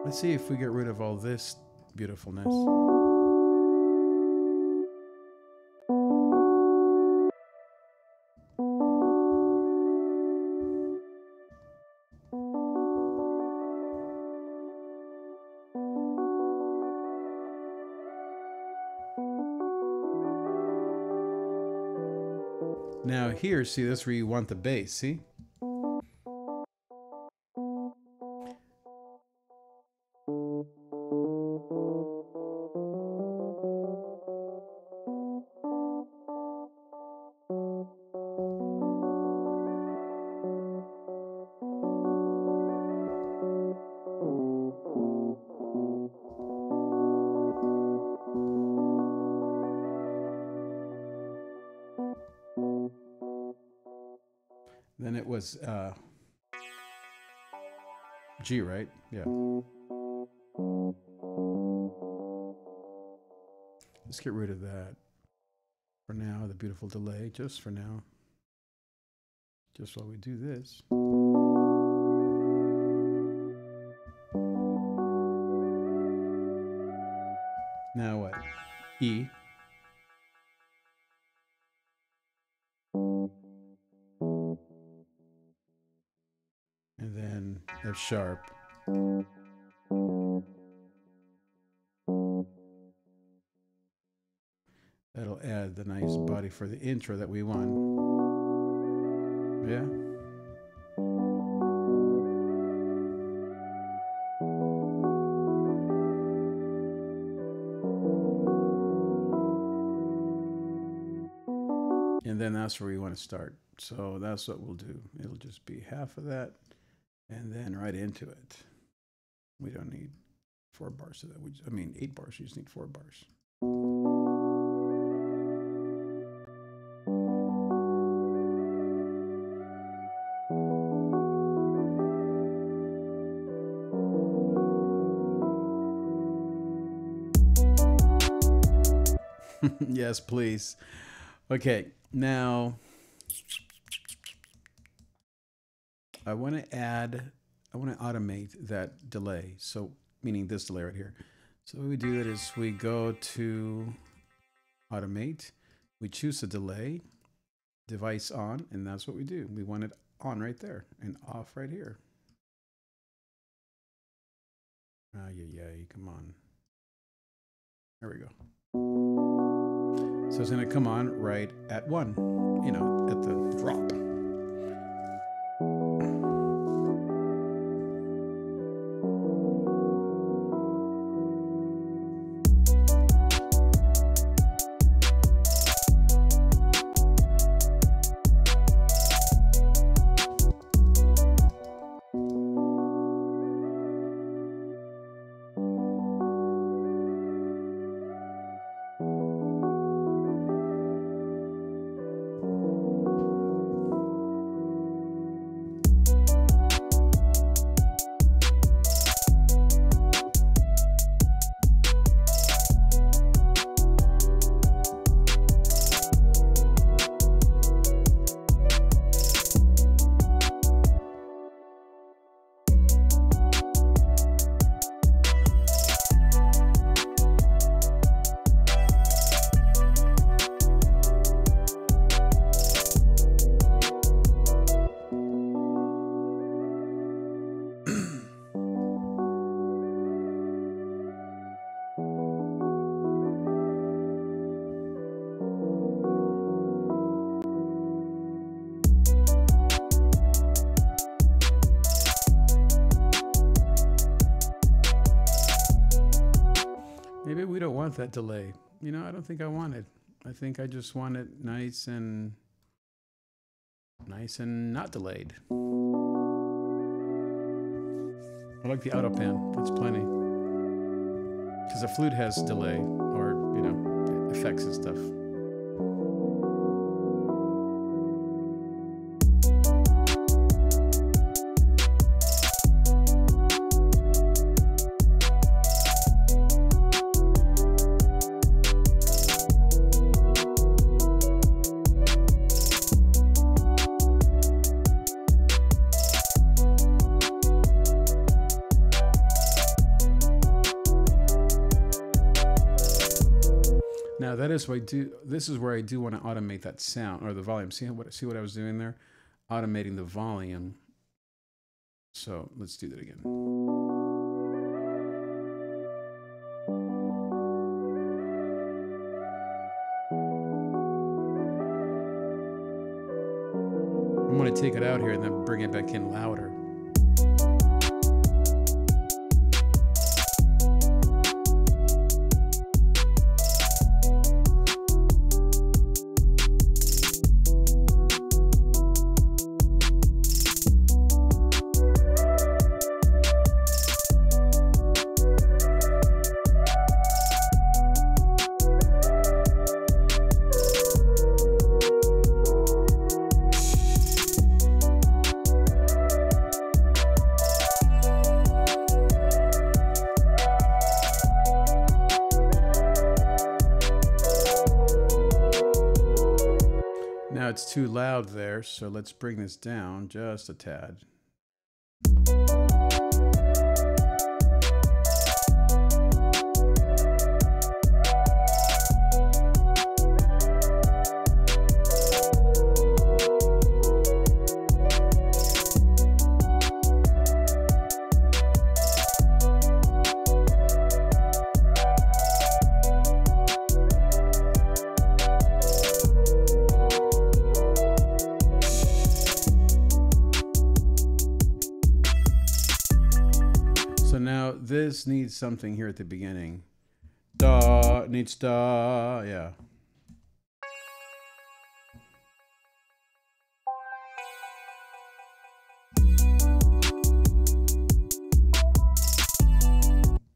Let's see if we get rid of all this beautifulness. Now here, see, that's where you want the bass, see? Then it was G, right? Yeah. Let's get rid of that for now, the beautiful delay, just for now. Just while we do this. Now what? E. And then F sharp. That'll add the nice body for the intro that we want. Yeah. And then that's where we want to start. So that's what we'll do. It'll just be half of that and then right into it. We don't need 4 bars of that. I mean, 8 bars. You just need 4 bars. Yes, please. Okay, now I want to automate that delay. So, meaning this delay right here. So what we do it is we go to automate, we choose a delay, device on, and that's what we do. We want it on right there and off right here. Yeah, come on. There we go. So it's going to come on right at 1, you know, at the drop. Maybe we don't want that delay. You know, I don't think I want it. I think I just want it nice and not delayed. I like the auto pan. That's plenty. because the flute has delay, or you know, effects and stuff. Now that is what I do. This is where I do want to automate that sound or the volume. See what I was doing there? Automating the volume. So let's do that again. I'm going to take it out here and then bring it back in louder. Now it's too loud there, so let's bring this down just a tad. So now this needs something here at the beginning. Da, it needs da, yeah.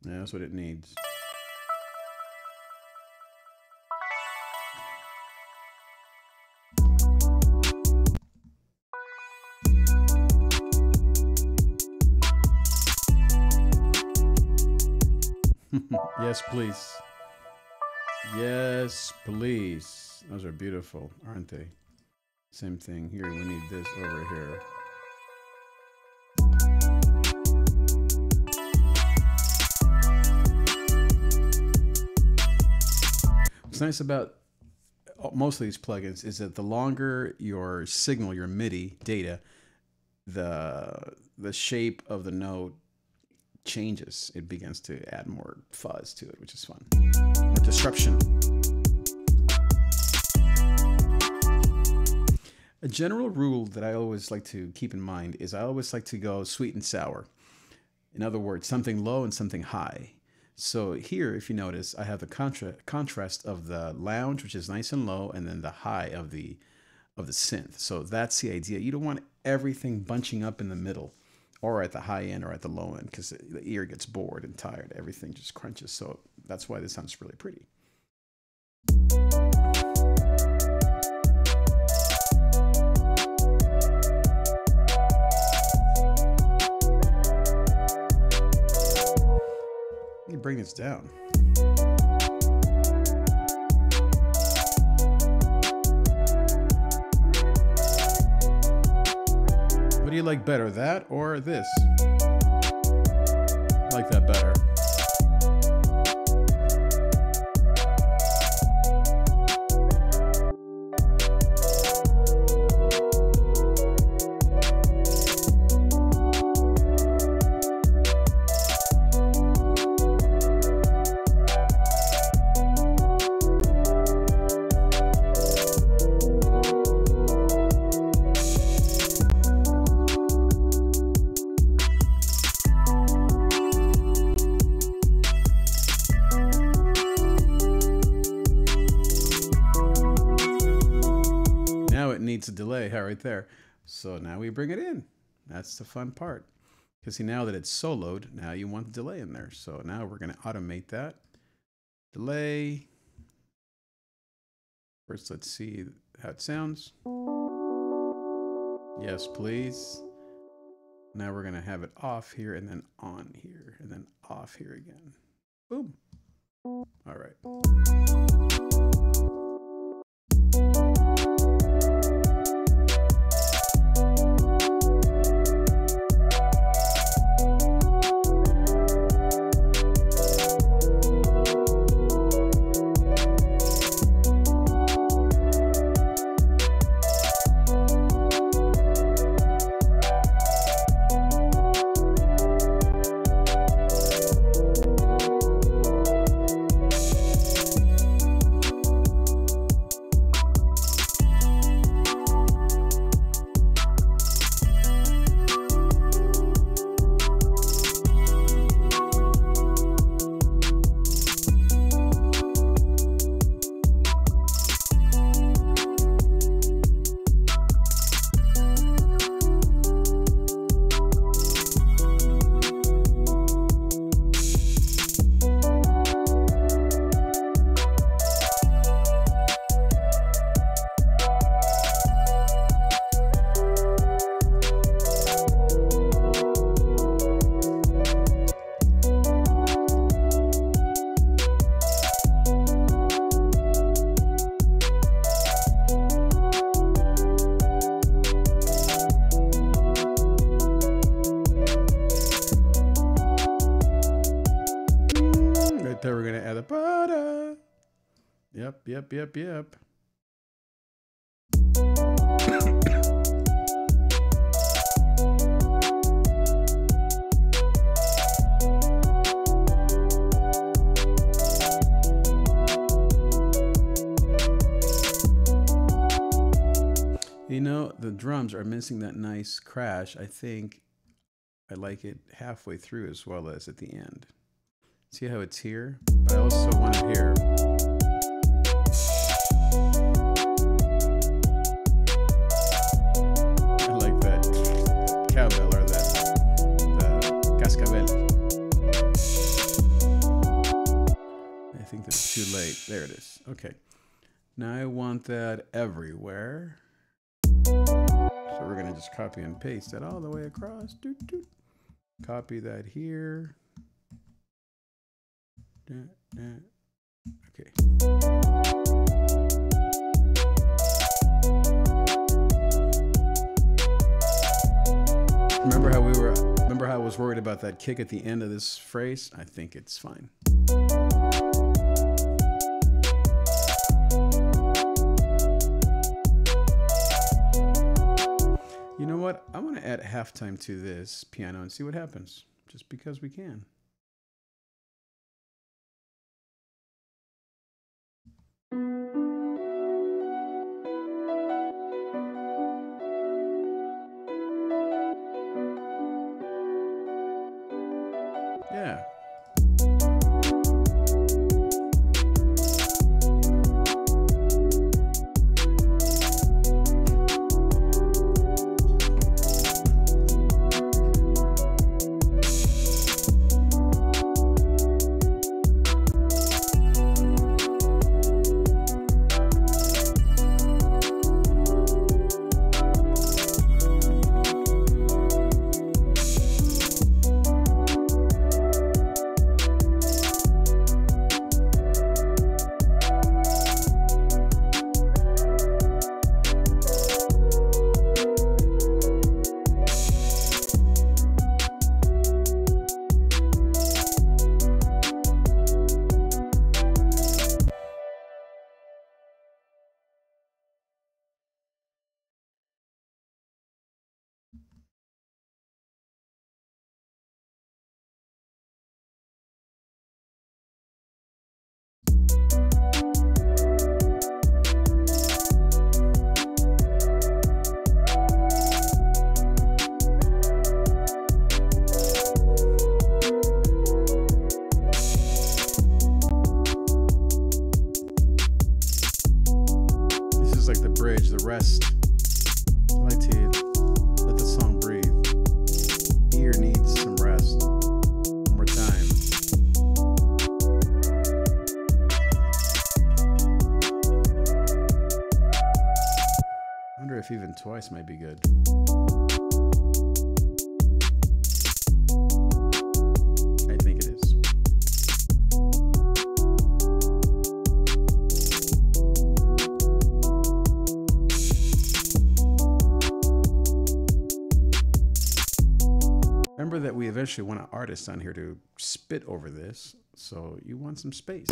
Yeah, that's what it needs. Yes, please. Yes, please. Those are beautiful, aren't they? Same thing here. We need this over here. What's nice about most of these plugins is that the longer your signal, your MIDI data, the shape of the note changes. It begins to add more fuzz to it, which is fun. More disruption. A general rule that I always like to keep in mind is I always like to go sweet and sour. In other words, something low and something high. So here, if you notice, I have the contrast of the lounge, which is nice and low, and then the high of the synth. So that's the idea. You don't want everything bunching up in the middle, or at the high end or at the low end, because the ear gets bored and tired. Everything just crunches. So that's why this sounds really pretty. Let me bring this down. What do you like better, that or this? I like that better. Needs a delay right there. So now we bring it in. That's the fun part. Because see, now that it's soloed, now you want the delay in there. So now we're going to automate that. Delay. First, let's see how it sounds. Yes, please. Now we're going to have it off here and then on here and then off here again. Boom. All right. There we're gonna add a bada. Yep. You know, the drums are missing that nice crash. I think I like it halfway through as well as at the end. See how it's here? But I also want it here. I like that cowbell or the cascabel. I think that's too late. There it is. Okay. Now I want that everywhere. So we're gonna just copy and paste that all the way across. Doot, doot. Copy that here. Okay. Remember how I was worried about that kick at the end of this phrase? I think it's fine. You know what? I want to add halftime to this piano and see what happens, just because we can. Yeah. happen twice might be good. I think it is. Remember that we eventually want an artist on here to spit over this, so you want some space.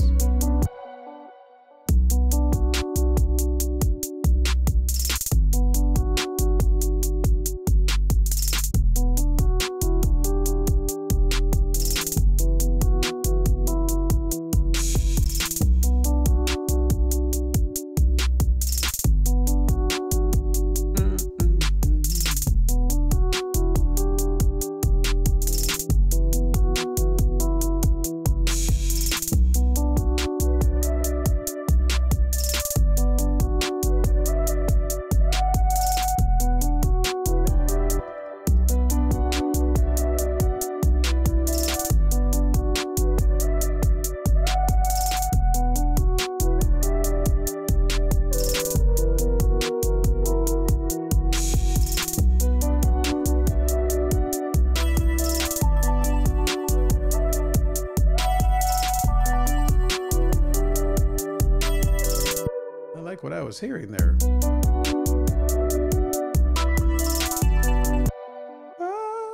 What I was hearing there.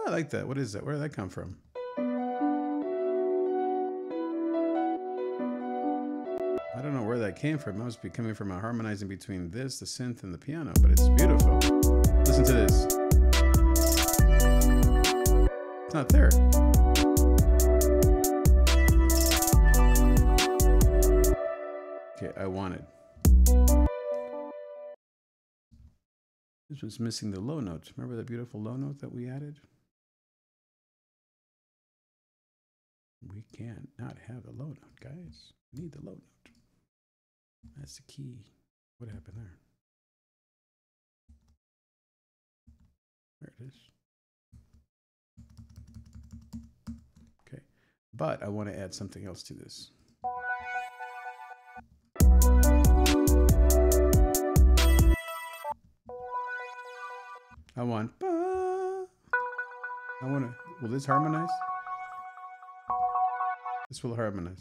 I like that. What is that? Where did that come from? I don't know where that came from. It must be coming from a harmonizing between this, the synth, and the piano, but it's beautiful. Listen to this. It's not there. Okay, I want it. This one's missing the low notes. Remember that beautiful low note that we added? We can't not have the low note, guys. We need the low note. That's the key. What happened there? There it is. Okay, but I want to add something else to this. I want to, will this harmonize? This will harmonize.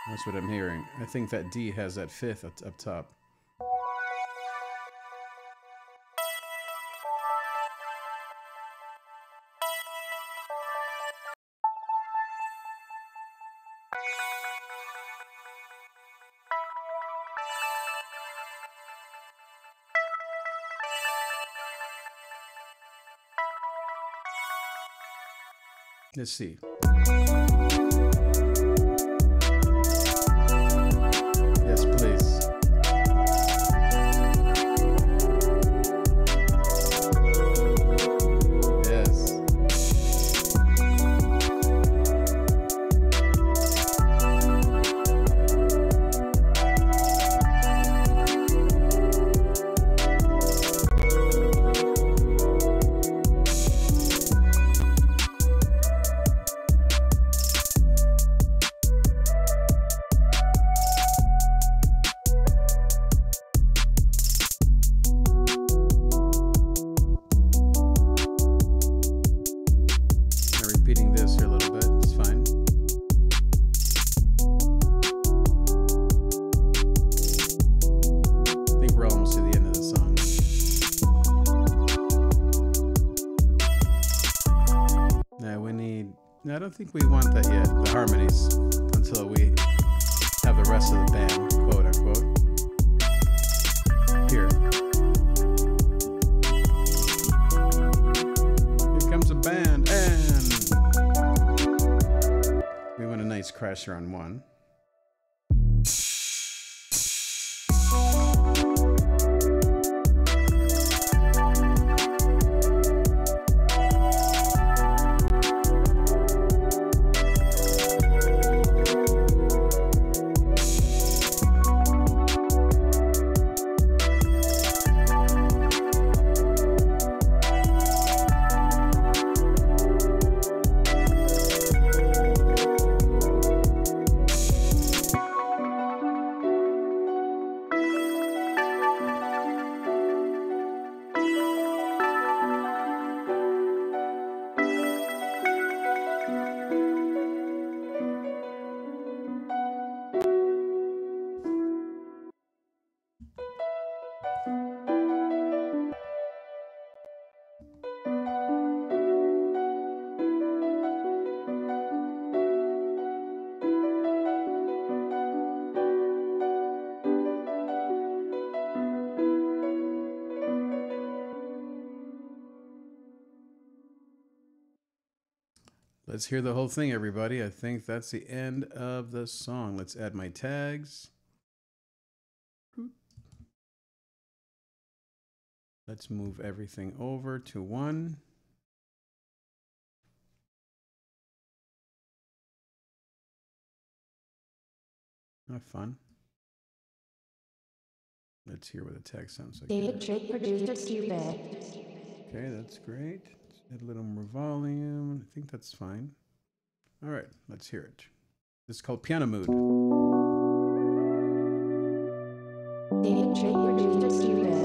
That's what I'm hearing. I think that D has that fifth up top. Let's see. Yes, please. Yes. I don't think we want that yet, the harmonies, until we have the rest of the band, quote unquote. Here. Here comes a band, and we want a nice crasher on one. Let's hear the whole thing, everybody. I think that's the end of the song. Let's add my tags. Let's move everything over to 1. Not fun. Let's hear what the tag sounds like. David Drake produced it stupid. Okay, that's great. Let's add a little more volume. I think that's fine. All right, let's hear it. This is called Piano Mood. David Drake produced it stupid.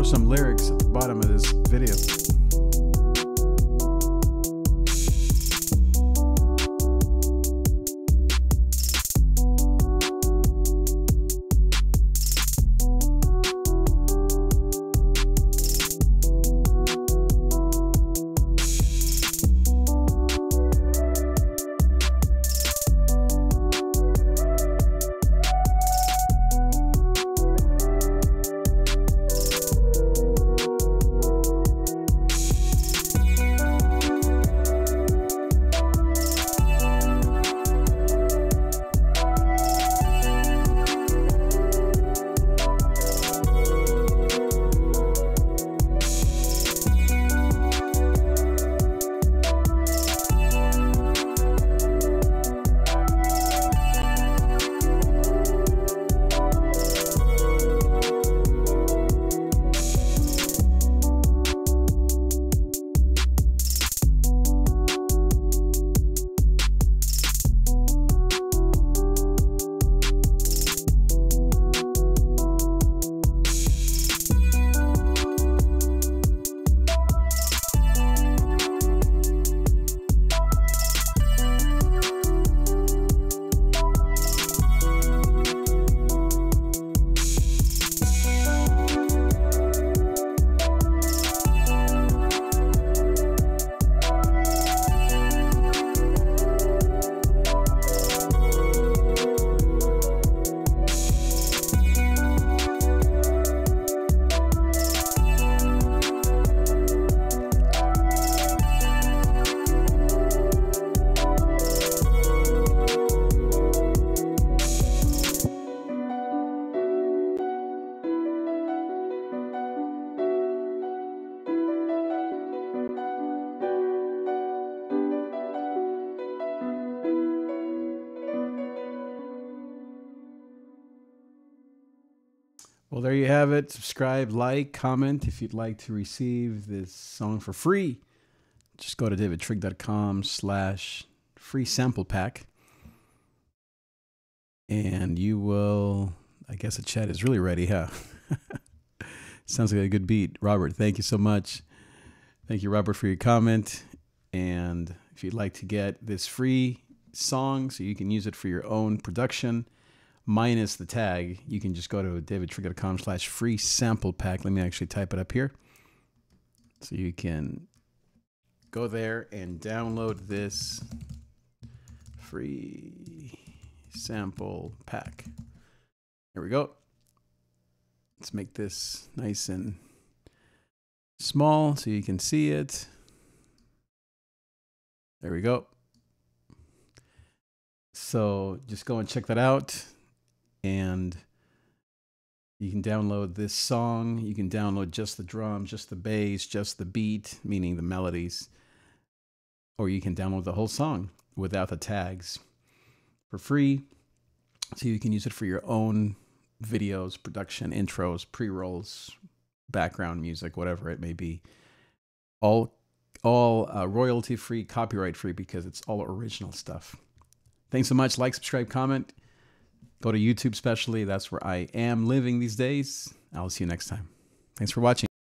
Some lyrics at the bottom of this video. Well, there you have it. Subscribe, like, comment if you'd like to receive this song for free. Just go to davidtrigg.com/free sample pack. And you will, I guess the chat is really ready, huh? Sounds like a good beat. Robert, thank you so much. Thank you, Robert, for your comment. And if you'd like to get this free song so you can use it for your own production, minus the tag, you can just go to davidtrigg.com/free sample pack. Let me actually type it up here. So you can go there and download this free sample pack. Here we go. Let's make this nice and small so you can see it. There we go. So just go and check that out. And you can download this song. You can download just the drum, just the bass, just the beat, meaning the melodies. Or you can download the whole song without the tags for free. So you can use it for your own videos, production, intros, pre-rolls, background music, whatever it may be. All royalty-free, copyright-free, because it's all original stuff. Thanks so much. Like, subscribe, comment. Go to YouTube especially. That's where I am living these days. I'll see you next time. Thanks for watching.